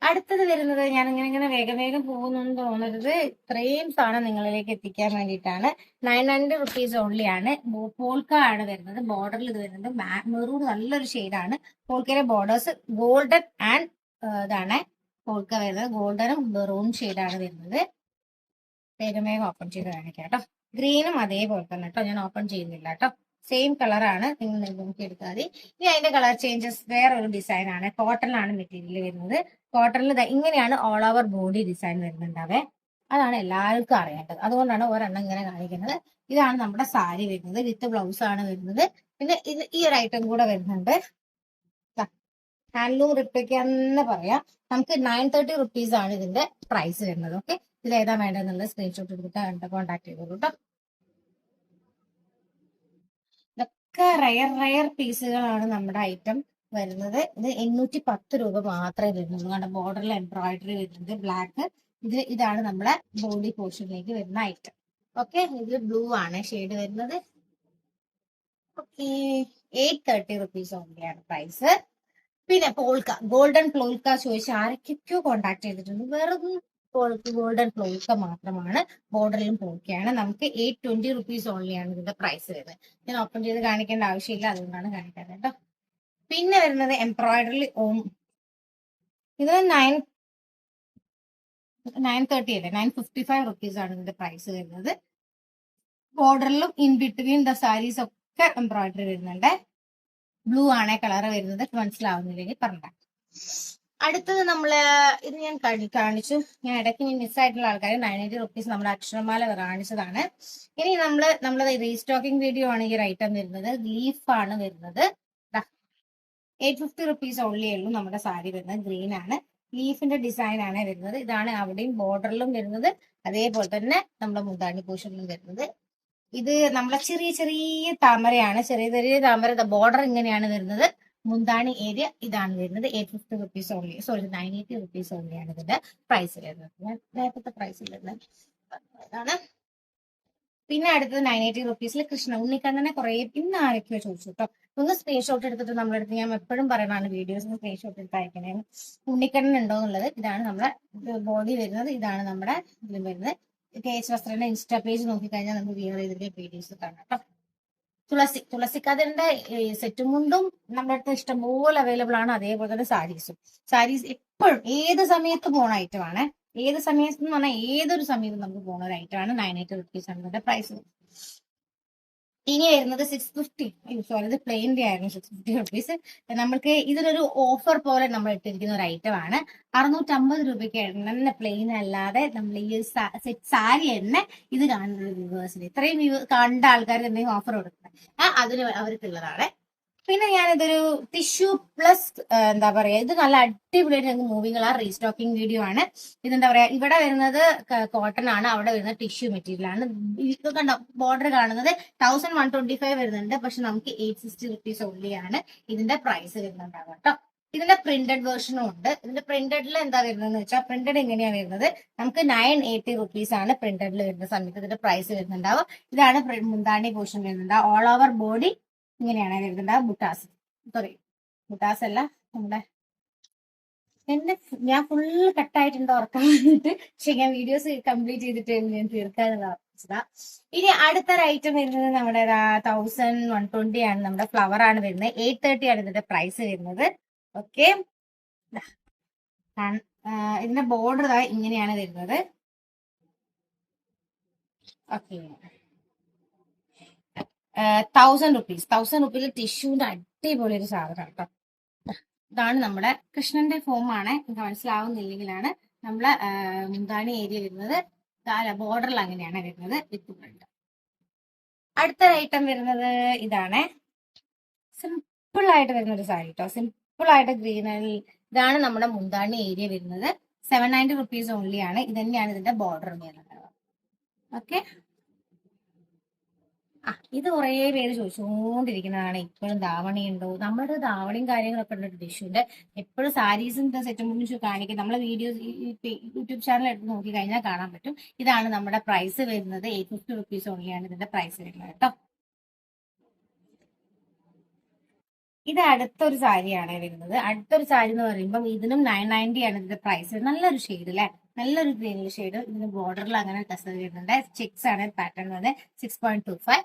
അടുത്തത് വരുന്നത് ഞാൻ ഇങ്ങനെ വേഗം പോകുന്നു തോന്നരുത്. ഇത്രയും സാധനം നിങ്ങളിലേക്ക് എത്തിക്കാൻ വേണ്ടിയിട്ടാണ്. 990 റുപ്പീസ് ഓൺലി ആണ്. പോൾക്ക ആണ് വരുന്നത്. ബോർഡറിൽ ഇത് വരുന്നത് മെറൂൺ നല്ലൊരു ഷെയ്ഡാണ്. പോൾക്കയുടെ ബോർഡേഴ്സ് ഗോൾഡൻ ആൻഡ് ഇതാണ് പോൾക്ക വരുന്നത്. ഗോൾഡനും മെറൂൺ ഷെയ്ഡാണ് വരുന്നത്. വേഗം ഓപ്പൺ ചെയ്ത് കാണിക്കാം കേട്ടോ. ഗ്രീനും അതേപോലെ തന്നെ കേട്ടോ. ഞാൻ ഓപ്പൺ ചെയ്യുന്നില്ല കേട്ടോ. സെയിം കളറാണ്. നിങ്ങൾ നോക്കി എടുത്താൽ മതി. ഇനി അതിന്റെ കളർ ചേഞ്ചസ് വേറൊരു ഡിസൈൻ ആണ്. കോട്ടണിലാണ് മെറ്റീരിയൽ വരുന്നത്. കോട്ടണിൽ ഇങ്ങനെയാണ് ഓൾ ഓവർ ബോഡി ഡിസൈൻ വരുന്നുണ്ടാവേ. അതാണ് എല്ലാവർക്കും അറിയേണ്ടത്. അതുകൊണ്ടാണ് ഒരെണ്ണം ഇങ്ങനെ കാണിക്കുന്നത്. ഇതാണ് നമ്മുടെ സാരി വരുന്നത്. വിത്ത് ബ്ലൗസ് ആണ് വരുന്നത്. പിന്നെ ഈ ഒരു ഐറ്റം കൂടെ വരുന്നുണ്ട്. ഹാൻഡ്ലൂം റിപ്ലിക്ക എന്ന് പറയാം. നമുക്ക് 930 റുപ്പീസ് ആണ് ഇതിന്റെ പ്രൈസ് വരുന്നത്. ഓക്കെ, ഇതിൽ ഏതാ വേണ്ടതെന്നുള്ള സ്ക്രീൻഷോട്ട് എടുത്തിട്ട് കോൺടാക്ട് ചെയ്തോളൂ കേട്ടോ. ഇതൊക്കെ റയർ പീസുകളാണ് നമ്മുടെ ഐറ്റം വരുന്നത്. ഇത് 810 രൂപ മാത്രമേ വരുന്നുള്ളൂ. കാരണം ബോർഡറിൽ എംബ്രോയിഡറി വരുന്നത് ബ്ലാക്ക്. ഇതാണ് നമ്മുടെ ബോഡി പോർഷനിലേക്ക് വരുന്ന ഐറ്റം. ഓക്കെ, ഇത് ബ്ലൂ ആണ് ഷെയ്ഡ് വരുന്നത്. ഓക്കെ, 830 റുപ്പീസ് ഓൺലിയാണ് പ്രൈസ്. പിന്നെ പോൾക്ക, ഗോൾഡൻ പോൾക്ക ചോദിച്ച് ആരൊക്കെയോ കോൺടാക്ട് ചെയ്തിട്ടുണ്ട്. വെറും ഗോൾഡൻ ഫ്ലോയ്ക്ക മാത്രമാണ്. ബോർഡറിലും പോക്കെയാണ്. നമുക്ക് 820 rupees ഓൺലിയാണ് ഇതിന്റെ പ്രൈസ് വരുന്നത്. ഞാൻ ഓപ്പൺ ചെയ്ത് കാണിക്കേണ്ട ആവശ്യമില്ല, അതുകൊണ്ടാണ് കാണിക്കാറ് കേട്ടോ. പിന്നെ വരുന്നത് എംബ്രോയിഡറി ഇത് 930 അല്ലേ, 955 rupees ആണ് ഇതിന്റെ പ്രൈസ് വരുന്നത്. ബോർഡറിലും ഇൻ ബിറ്റ്വീൻ ദ സാരീസ് ഒക്കെ എംബ്രോയിഡറി വരുന്നുണ്ട്. ബ്ലൂ ആണ് കളർ വരുന്നത്, മനസ്സിലാവുന്നില്ലെങ്കിൽ പറഞ്ഞ. അടുത്തത് ഇത് ഞാൻ കാണിച്ചു. ഞാൻ ഇടയ്ക്ക് മിസ്സായിട്ടുള്ള ആൾക്കാർ 980 rupees നമ്മുടെ അക്ഷരമാല കാണിച്ചതാണ്. ഇനി നമ്മളത് റീസ്റ്റോക്കിംഗ് വീഡിയോ ആണ് ഈ ഒരു ഐറ്റം വരുന്നത്. ലീഫാണ് വരുന്നത്. 850 rupees ഓൺലി ഉള്ളൂ നമ്മുടെ സാരി വരുന്നത്. ഗ്രീൻ ആണ്, ലീഫിന്റെ ഡിസൈൻ ആണ് വരുന്നത്. ഇതാണ് അവിടെയും ബോർഡറിലും വരുന്നത്, അതേപോലെ തന്നെ നമ്മുടെ മുന്താണി പോർഷനിലും വരുന്നത്. ഇത് നമ്മളെ ചെറിയ ചെറിയ താമരയാണ്, ചെറിയ ചെറിയ താമര. ബോർഡർ ഇങ്ങനെയാണ് വരുന്നത്. മുന്താണി ഏരിയ ഇതാണ് വരുന്നത്. 850 rupees ഓൺലി, സോറി 980 rupees ഓൺലിയാണ് ഇതിന്റെ പ്രൈസ് വരുന്നത്. ഞാൻ നേരത്തെ പ്രൈസ് വരുന്നത് ഇതാണ്. പിന്നെ അടുത്തത് 980 rupees കൃഷ്ണ ഉണ്ണിക്കണ്ണനെ കുറെ ഇന്ന് ആരൊക്കെയോ ചോദിച്ചു കേട്ടോ. ഒന്ന് സ്ക്രീൻഷോട്ട് എടുത്തിട്ട് നമ്മളെടുത്ത്, ഞാൻ എപ്പോഴും പറയണതാണ് വീഡിയോസിന് സ്ക്രീൻഷോട്ട് എടുത്ത് അയക്കണേ. ഉണ്ണിക്കണ്ണൻ ഉണ്ടോ എന്നുള്ളത്. ഇതാണ് നമ്മുടെ ബോഡി വരുന്നത്, ഇതാണ് നമ്മുടെ ഇതിലും വരുന്നത്. KH വസ്ത്രന്റെ ഇൻസ്റ്റാ പേജ് നോക്കിക്കഴിഞ്ഞാൽ നമുക്ക് വിയർ ചെയ്തിട്ട് വീഡിയോസ് കാണാം കേട്ടോ. തുളസിക്കതിന്റെ സെറ്റും മുണ്ടും നമ്മുടെ അടുത്ത് ഇഷ്ടംപോലെ അവൈലബിൾ ആണ്. അതേപോലെ തന്നെ സാരീസ് എപ്പോഴും ഏത് സമയത്ത് പോണ ഐറ്റം ആണ്. ഏത് സമയത്ത് എന്ന് പറഞ്ഞാൽ ഏതൊരു സമയത്തും നമുക്ക് പോകുന്ന ഒരു ഐറ്റം ആണ്. 980 rupees ആണ് ഇതിന്റെ പ്രൈസ്. ഇനി വരുന്നത് 650, സോറി ഇത് പ്ലെയിൻ്റെ ആയിരുന്നു. 650 rupees. നമ്മൾക്ക് ഇതിനൊരു ഓഫർ പോലെ നമ്മൾ ഇട്ടിരിക്കുന്ന ഒരു ഐറ്റം ആണ്. 650 രൂപയ്ക്ക് തന്നെ പ്ലെയിൻ അല്ലാതെ നമ്മൾ ഈ സെറ്റ് സാരി തന്നെ ഇത് കാണുന്നത് വ്യൂവേഴ്സിന്. ഇത്രയും കണ്ട ആൾക്കാർ എന്തെങ്കിലും ഓഫർ കൊടുക്കുന്നത് അതിന് അവർക്കുള്ളതാണ്. പിന്നെ ഞാനിതൊരു ടിഷ്യൂ പ്ലസ് എന്താ പറയാ, ഇത് നല്ല അടിപൊളിയായിട്ട് ഞങ്ങൾക്ക് മൂവിങ്ങൾ ആ റീസ്റ്റോക്കിംഗ് വീഡിയോ ആണ്. ഇതെന്താ പറയാ, ഇവിടെ വരുന്നത് കോട്ടൺ ആണ്, അവിടെ വരുന്നത് ടിഷ്യൂ മെറ്റീരിയൽ ആണ്. ഇത് കണ്ടോ, ബോർഡർ കാണുന്നത് 1125 വരുന്നുണ്ട്, പക്ഷെ നമുക്ക് 860 rupees ഓൺലി ആണ് ഇതിന്റെ പ്രൈസ് വരുന്നുണ്ടാവുക കേട്ടോ. ഇതിന്റെ പ്രിന്റഡ് വേർഷനും ഉണ്ട്. ഇതിന്റെ പ്രിന്റഡിൽ എന്താ വരുന്നതെന്ന് വെച്ചാൽ, പ്രിന്റഡ് എങ്ങനെയാ വരുന്നത്, നമുക്ക് 980 rupees ആണ് പ്രിന്റഡിൽ വരുന്ന സമയത്ത് ഇതിന്റെ പ്രൈസ് വരുന്നുണ്ടാവുക. ഇതാണ് മുന്താണി പോർഷൻ വരുന്നുണ്ടാവും. ഓൾ ഓവർ ബോഡി ഇങ്ങനെയാണ് വരുന്നുണ്ടാവുക. ബുട്ടാസ് അല്ല നമ്മുടെ ഞാൻ ഫുള്ള് കട്ടായിട്ടുണ്ട് ഉറക്കാൻ വേണ്ടിയിട്ട്. പക്ഷെ ഞാൻ വീഡിയോസ് കംപ്ലീറ്റ് ചെയ്തിട്ട് ഞാൻ തീർക്കാനുള്ള ഉറപ്പിച്ചതാ. ഇനി അടുത്തൊരു ഐറ്റം വരുന്നത് നമ്മുടെ 1120 ആണ്. നമ്മുടെ ഫ്ലവർ ആണ് വരുന്നത്. 830 ആണ് ഇതിന്റെ പ്രൈസ് വരുന്നത്. ഓക്കെ, ഇതിന്റെ ബോർഡർ ഇങ്ങനെയാണ് വരുന്നത്. Okay, 1000 rupees. 1000 rupees ടിഷ്യൂന്റെ അടിപൊളി ഒരു സാധനം കേട്ടോ. ഇതാണ് നമ്മുടെ കൃഷ്ണന്റെ ഫോം ആണ്. എനിക്ക് മനസ്സിലാവുന്നില്ലെങ്കിലാണ് നമ്മളെ മുന്താണി ഏരിയ വരുന്നത്. ബോർഡറിൽ അങ്ങനെയാണ് വരുന്നത് വിത്ത് പ്രിന്റ്. അടുത്ത ഐറ്റം വരുന്നത് ഇതാണ്. സിമ്പിൾ ആയിട്ട് വരുന്ന ഒരു സാരി കേട്ടോ. സിമ്പിൾ ആയിട്ട് ഗ്രീനിൽ ഇതാണ് നമ്മുടെ മുന്താണി ഏരിയ വരുന്നത്. 790 rupees ഓൺലി ആണ്. ഇത് തന്നെയാണ് ഇതിന്റെ ബോർഡർ വരുന്നത്. ഓക്കെ, ഇത് കുറേ പേര് ചോദിച്ചുകൊണ്ടിരിക്കുന്നതാണ്. ഇപ്പോഴും ധാവണി ഉണ്ടോ? നമ്മുടെ ധാവണിയും കാര്യങ്ങളൊക്കെ ഉണ്ട് ടിഷ്യൂന്റെ. എപ്പോഴും സാരീസിന്റെ സെറ്റും മുന്നിൽ കാണിക്കും. നമ്മളെ വീഡിയോസ് യൂട്യൂബ് ചാനൽ എടുത്ത് നോക്കി കഴിഞ്ഞാൽ കാണാൻ പറ്റും. ഇതാണ് നമ്മുടെ പ്രൈസ് വരുന്നത്. 850 rupees ഓൺലിയാണ് ഇതിന്റെ പ്രൈസ് വരുന്നത് കേട്ടോ. ഇത് അടുത്തൊരു സാരിയാണ് വരുന്നത്. അടുത്തൊരു സാരി എന്ന് പറയുമ്പോൾ ഇതിനും 990 ആണ് ഇതിന്റെ പ്രൈസ്. നല്ലൊരു ഷെയ്ഡ് അല്ലെ, നല്ലൊരു ഗ്രീൻ ഷെയ്ഡ്. ഇതിന് ബോർഡറിൽ അങ്ങനെ ടെസ്റ്റ് വരുന്നുണ്ട്. ചെക്സ് ആണ് പാറ്റേൺ വന്നത്. 6.25.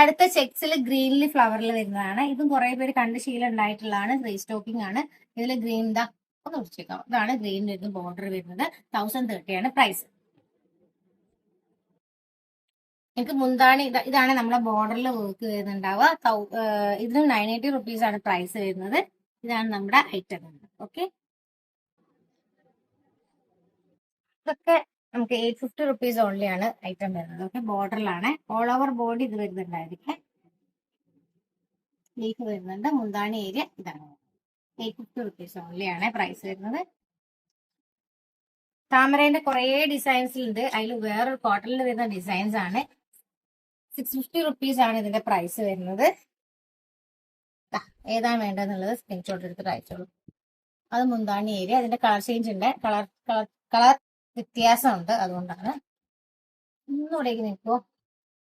അടുത്ത ചെക്സിൽ ഗ്രീനിൽ ഫ്ലവറിൽ വരുന്നതാണ്. ഇതും കുറെ പേര് കണ്ട് ശീലം ഉണ്ടായിട്ടുള്ളതാണ്. റീസ്റ്റോക്കിംഗ് ആണ്. ഇതിൽ ഗ്രീൻ ഒന്ന് കുറിച്ചേക്കാം. ഇതാണ് ഗ്രീൻ വരുന്നത്. ബോർഡർ വരുന്നത് 1030 ആണ് പ്രൈസ്. എനിക്ക് മുന്താണി ഇതാണ് നമ്മളെ ബോർഡറിൽ വർക്ക് വരുന്നുണ്ടാവുക. ഇതിനും 980 rupees ആണ് പ്രൈസ് വരുന്നത്. ഇതാണ് നമ്മുടെ ഐറ്റം. ഓക്കെ, ഇതൊക്കെ നമുക്ക് 850 rupees ഓൺലി ആണ് ഐറ്റം വരുന്നത്. ഓക്കെ, ബോർഡറിലാണ്. ഓൾ ഓവർ ബോഡി ഇത് വരുന്നുണ്ടായിരിക്കും. ലീഫ് വരുന്നുണ്ട്. മുന്താണി ഏരിയ ഇതാണ്. 850 rupees ഓൺലി ആണ് പ്രൈസ് വരുന്നത്. താമരേന്റെ കുറെ ഡിസൈൻസിലുണ്ട്. അതിൽ വേറൊരു കോട്ടണിൽ വരുന്ന ഡിസൈൻസ് ആണ്. 650 rupees ആണ് ഇതിന്റെ പ്രൈസ് വരുന്നത്. ഏതാണ് വേണ്ടതെന്നുള്ളത് സ്ക്രീൻഷോട്ട് എടുത്തിട്ട് അയച്ചോളൂ. അത് മുന്താണി ഏരിയ. അതിന്റെ കളർ ചേഞ്ച് ഉണ്ട്. കളർ വ്യത്യാസമുണ്ട്, അതുകൊണ്ടാണ്. ഒന്നുകൂടേക്ക് നിൽക്കുമോ?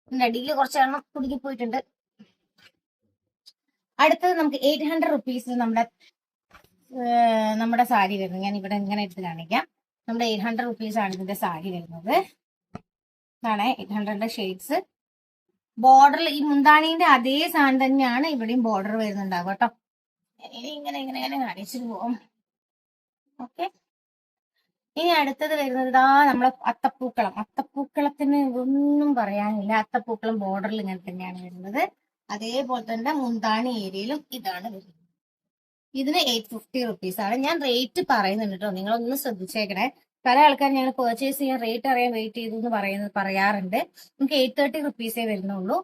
ഇതിന്റെ അടിയിൽ കുറച്ചെണ്ണം കുടുക്കി പോയിട്ടുണ്ട്. അടുത്തത് നമുക്ക് 800 റുപ്പീസിൽ നമ്മുടെ സാരി വരുന്നത്. ഞാൻ ഇവിടെ ഇങ്ങനെ എടുത്ത് കാണിക്കാം. നമ്മുടെ 800 റുപ്പീസ് ആണ് ഇതിന്റെ സാരി വരുന്നത്. ഇതാണ് 800 ഷെയ്ഡ്സ്. ബോർഡറിൽ ഈ മുന്താണീന്റെ അതേ സാധനം തന്നെയാണ് ഇവിടെയും ബോർഡർ വരുന്നുണ്ടാവുക കേട്ടോ. ഇനി ഇങ്ങനെ കാണിച്ചു പോകും. ഓക്കെ, ഇനി അടുത്തത് വരുന്നത് നമ്മളെ അത്തപ്പൂക്കളത്തിന് ഒന്നും പറയാനില്ല. അത്തപ്പൂക്കളം ബോർഡറിൽ ഇങ്ങനെ തന്നെയാണ് വരുന്നത്. അതേപോലെ തന്നെ മുന്താണി ഏരിയയിലും ഇതാണ് വരുന്നത്. ഇതിന് 850 റുപ്പീസ് ആണ്. ഞാൻ റേറ്റ് പറയുന്നുണ്ട് കേട്ടോ, നിങ്ങളൊന്ന് ശ്രദ്ധിച്ചേക്കണേ. പല ആൾക്കാരും ഞങ്ങൾ പർച്ചേസ് ചെയ്യാൻ റേറ്റ് അറിയാൻ വെയിറ്റ് ചെയ്തു എന്ന് പറയാറുണ്ട്. നമുക്ക് 830 റുപ്പീസേ വരുന്നുള്ളൂ.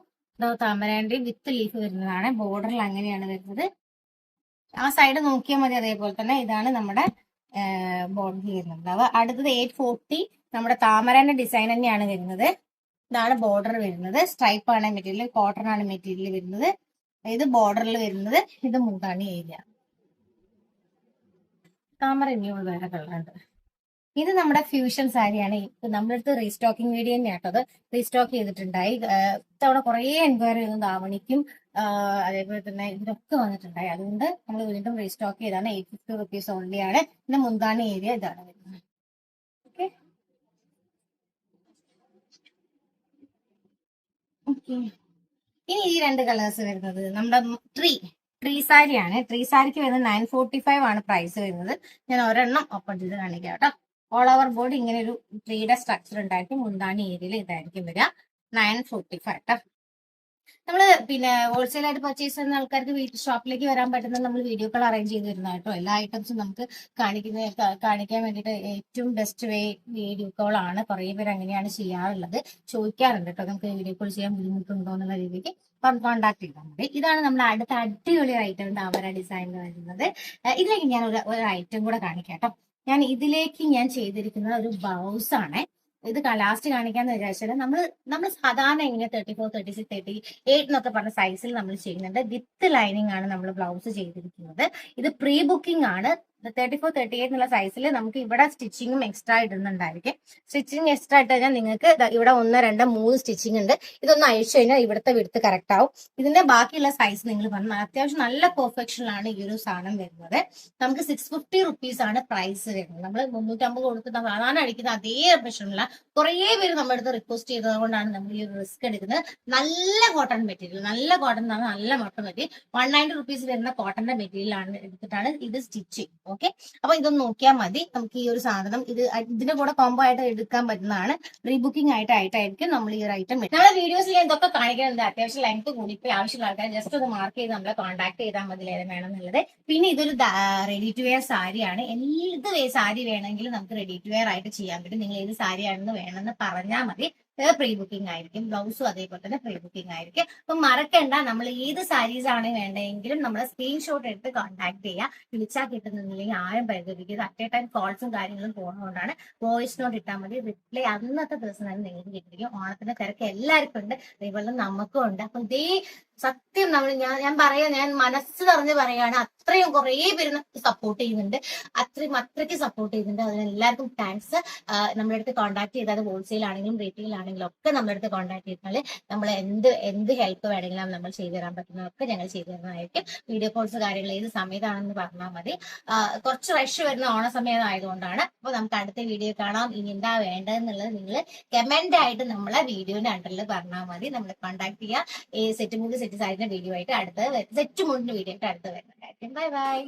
താമരാന്റെ വിത്ത് ലീഫ് വരുന്നതാണ്. ബോർഡറിൽ അങ്ങനെയാണ് വരുന്നത്. ആ സൈഡ് നോക്കിയാൽ മതി. അതേപോലെ തന്നെ ഇതാണ് നമ്മുടെ ബോർഡർ വരുന്നുണ്ടാവുക. അടുത്തത് 840 നമ്മുടെ താമരാന്റെ ഡിസൈൻ തന്നെയാണ് വരുന്നത്. ഇതാണ് ബോർഡർ വരുന്നത്. സ്ട്രൈപ്പ് ആണ് മെറ്റീരിയൽ, കോട്ടൺ ആണ് മെറ്റീരിയൽ വരുന്നത്. ഇത് ബോർഡറിൽ വരുന്നത്. ഇത് മുന്താണി ഏരിയ. താമര ഇനിയുള്ള വേറെ കളറുണ്ട്. ഇത് നമ്മുടെ ഫ്യൂഷൻ സാരിയാണ്. ഇപ്പൊ നമ്മുടെ അടുത്ത് റീസ്റ്റോക്കിംഗ് വീഡിയോ തന്നെയാണ് കേട്ടോ. അത് റീസ്റ്റോക്ക് ചെയ്തിട്ടുണ്ടായി. ഇത്തവണ കുറേ എൻക്വയറി ചെയ്തു. ധാവണിക്കും അതേപോലെ തന്നെ ഇതിനൊക്കെ വന്നിട്ടുണ്ടായി. അതുകൊണ്ട് നമ്മൾ വീണ്ടും റീസ്റ്റോക്ക് ചെയ്താണ്. 850 റുപ്പീസ് ഓൺലി ആണ്. പിന്നെ മുന്താണി ഏരിയ ഇതാണ് വരുന്നത്. ഓക്കെ ഓക്കെ, ഇനി ഈ രണ്ട് കളേഴ്സ് വരുന്നത് നമ്മുടെ ട്രീ സാരിയാണ്. ട്രീ സാരിക്ക് വരുന്നത് 945 ആണ് പ്രൈസ് വരുന്നത്. ഞാൻ ഒരെണ്ണം ഓപ്പൺ ചെയ്ത് കാണിക്കാം കേട്ടോ. ഓൾ ഓവർ ബോർഡ് ഇങ്ങനെ ഒരു ട്രീയുടെ സ്ട്രക്ചർ ഉണ്ടായിരിക്കും. മുന്താണി ഏരിയയിൽ ഇതായിരിക്കും വരിക. 945 കേട്ടോ. നമ്മള് പിന്നെ ഹോൾസെയിൽ ആയിട്ട് പർച്ചേസ് ചെയ്യുന്ന ആൾക്കാർക്ക് വീട്ടിൽ ഷോപ്പിലേക്ക് വരാൻ പറ്റുന്ന നമ്മൾ വീഡിയോ കോൾ അറേഞ്ച് ചെയ്ത് തരുന്ന കേട്ടോ. എല്ലാ ഐറ്റംസും നമുക്ക് കാണിക്കാൻ വേണ്ടിയിട്ട് ഏറ്റവും ബെസ്റ്റ് വേ വീഡിയോ കോൾ ആണ്. കുറേ പേര് അങ്ങനെയാണ് ചെയ്യാറുള്ളത്. ചോദിക്കാറുണ്ട് കേട്ടോ, നമുക്ക് വീഡിയോ കോൾ ചെയ്യാൻ ബുദ്ധിമുട്ടുണ്ടോ എന്നുള്ള രീതിക്ക് കോൺടാക്ട് ചെയ്താൽ മതി. ഇതാണ് നമ്മുടെ അടുത്ത അടിപൊളി ഐറ്റം താമര ഡിസൈൻ വരുന്നത്. ഇതിലേക്ക് ഞാൻ ഒരു ഐറ്റം കൂടെ കാണിക്കാം കേട്ടോ. ഇതിലേക്ക് ഞാൻ ചെയ്തിരിക്കുന്നത് ഒരു ബ്ലൗസ് ആണ്. ഇത് ലാസ്റ്റ് കാണിക്കാന്ന് വിചാരിച്ചാൽ നമ്മൾ സാധാരണ ഇങ്ങനെ 34, 36, 38 എന്നൊക്കെ പറഞ്ഞ സൈസിൽ നമ്മൾ ചെയ്യുന്നുണ്ട്. വിത്ത് ലൈനിങ് ആണ് നമ്മൾ ബ്ലൗസ് ചെയ്തിരിക്കുന്നത്. ഇത് പ്രീ ബുക്കിംഗ് ആണ്. 34, 38 എന്നുള്ള സൈസിൽ നമുക്ക് ഇവിടെ സ്റ്റിച്ചിങ്ങും എക്സ്ട്രാ ഇടുന്നുണ്ടായിരിക്കും. സ്റ്റിച്ചിങ് എക്സ്ട്രാ ഇട്ട് കഴിഞ്ഞാൽ നിങ്ങൾക്ക് ഇവിടെ 1, 2, 3 സ്റ്റിച്ചിങ് ഉണ്ട്. ഇതൊന്ന് അഴിച്ചു കഴിഞ്ഞാൽ ഇവിടുത്തെ വിടുത്ത് കറക്റ്റ് ആവും. ഇതിന്റെ ബാക്കിയുള്ള സൈസ് നിങ്ങൾ പറഞ്ഞാൽ അത്യാവശ്യം നല്ല പെർഫെക്ഷനിലാണ് ഈ ഒരു സാധനം വരുന്നത്. നമുക്ക് 650 റുപ്പീസ് ആണ് പ്രൈസ് വരുന്നത്. നമ്മൾ 350 കൊടുത്ത് സാധാരണ അടിക്കുന്ന അതേ പ്രശ്നമില്ല. കുറേ പേര് നമ്മുടെ അടുത്ത് റിക്വസ്റ്റ് ചെയ്തത് കൊണ്ടാണ് നമ്മൾ ഈ റിസ്ക് എടുക്കുന്നത്. നല്ല കോട്ടൺ മെറ്റീരിയൽ, നല്ല കോട്ടൺ എന്ന് പറഞ്ഞാൽ നല്ല കോട്ടൺ മെറ്റീരിയൽ 190 റുപ്പീസ് വരുന്ന കോട്ടന്റെ മെറ്റീരിയൽ ആണ് എടുത്തിട്ടാണ് ഇത് സ്റ്റിച്ച്. ഓക്കെ, അപ്പൊ ഇതൊന്ന് നോക്കിയാൽ മതി. നമുക്ക് ഈ ഒരു സാധനം ഇതിന്റെ കൂടെ കോംബോ ആയിട്ട് എടുക്കാൻ പറ്റുന്നതാണ്. പ്രീ ബുക്കിംഗ് ആയിട്ടായിരിക്കും നമ്മൾ ഈ ഒരു ഐറ്റം. നമ്മുടെ വീഡിയോസിൽ എന്തൊക്കെ കാണിക്കുന്നുണ്ട്. അത്യാവശ്യം ലെങ്ത് കൂടിപ്പോയി ആവശ്യമുള്ള ആൾക്കാർ ജസ്റ്റ് ഒന്ന് മാർക്ക് ചെയ്ത് നമ്മളെ കോൺടാക്ട് ചെയ്താൽ മതി ഏത് വേണം എന്നുള്ളത്. പിന്നെ ഇതൊരു റെഡി ടു വെയർ സാരിയാണ്. ഏത് സാരി വേണമെങ്കിലും നമുക്ക് റെഡി ടു വെയർ ആയിട്ട് ചെയ്യാൻ പറ്റും. നിങ്ങൾ ഏത് സാരിയാണെന്ന് വേണമെന്ന് പറഞ്ഞാൽ മതി. പ്രീ ബുക്കിംഗ് ആയിരിക്കും. ബ്ലൗസും അതേപോലെ തന്നെ പ്രീ ബുക്കിംഗ് ആയിരിക്കും. അപ്പൊ മറക്കണ്ട, നമ്മൾ ഏത് സാരീസ് ആണ് വേണ്ടെങ്കിലും നമ്മളെ സ്ക്രീൻഷോട്ട് എടുത്ത് കോൺടാക്ട് ചെയ്യുക. വിളിച്ചാൽ കിട്ടുന്നില്ലെങ്കിൽ ആരും പരിഗണിക്കുന്നത്. അറ്റ് എ ടൈം കോൾസും കാര്യങ്ങളും പോകുന്നതുകൊണ്ടാണ്. വോയിസ് നോട്ട് ഇട്ടാൽ മതി. റിപ്ലൈ അന്നത്തെ ദിവസം തന്നെ നിങ്ങൾക്ക് കിട്ടിയിരിക്കും. ഓണത്തിന്റെ തിരക്ക് എല്ലാവർക്കും ഉണ്ട്, അതേപോലെ നമുക്കും ഉണ്ട്. അപ്പൊ സത്യം ഞാൻ പറയാ, ഞാൻ മനസ്സ് പറഞ്ഞ് പറയാണ്, അത്രയും കുറേ പേര് സപ്പോർട്ട് ചെയ്യുന്നുണ്ട്. അത്രയ്ക്ക് സപ്പോർട്ട് ചെയ്യുന്നുണ്ട്. അതിനെല്ലാവർക്കും താങ്ക്സ്. നമ്മുടെ അടുത്ത് കോൺടാക്ട് ചെയ്താൽ ഹോൾസെയിൽ ആണെങ്കിലും റീറ്റെയിൽ ആണെങ്കിലും ഒക്കെ നമ്മുടെ അടുത്ത് കോൺടാക്ട് ചെയ്താൽ നമ്മൾ എന്ത് ഹെൽപ്പ് വേണമെങ്കിലും നമ്മൾ ചെയ്തു തരാൻ പറ്റുന്നതൊക്കെ ഞങ്ങൾ ചെയ്തു തരുന്നതായിരിക്കും. വീഡിയോ കോൾസ് കാര്യങ്ങൾ ഏത് സമയത്താണെന്ന് പറഞ്ഞാൽ മതി. കുറച്ച് റഷ് വരുന്ന ഓണ സമയം ആയതുകൊണ്ടാണ്. അപ്പൊ നമുക്ക് അടുത്ത വീഡിയോ കാണാം. ഇനി എന്താ വേണ്ടതെന്നുള്ളത് നിങ്ങൾ കമന്റ് ആയിട്ട് നമ്മളെ വീഡിയോന്റെ അണ്ടറിൽ പറഞ്ഞാൽ മതി. നമ്മൾ കോൺടാക്ട് ചെയ്യുക. സെറ്റ് സാരിന്റെ വീഡിയോ ആയിട്ട് സെറ്റ് മുണ്ടിന്റെ വീഡിയോ ആയിട്ട് അടുത്ത് വരുന്നതായിരിക്കും. Bye bye.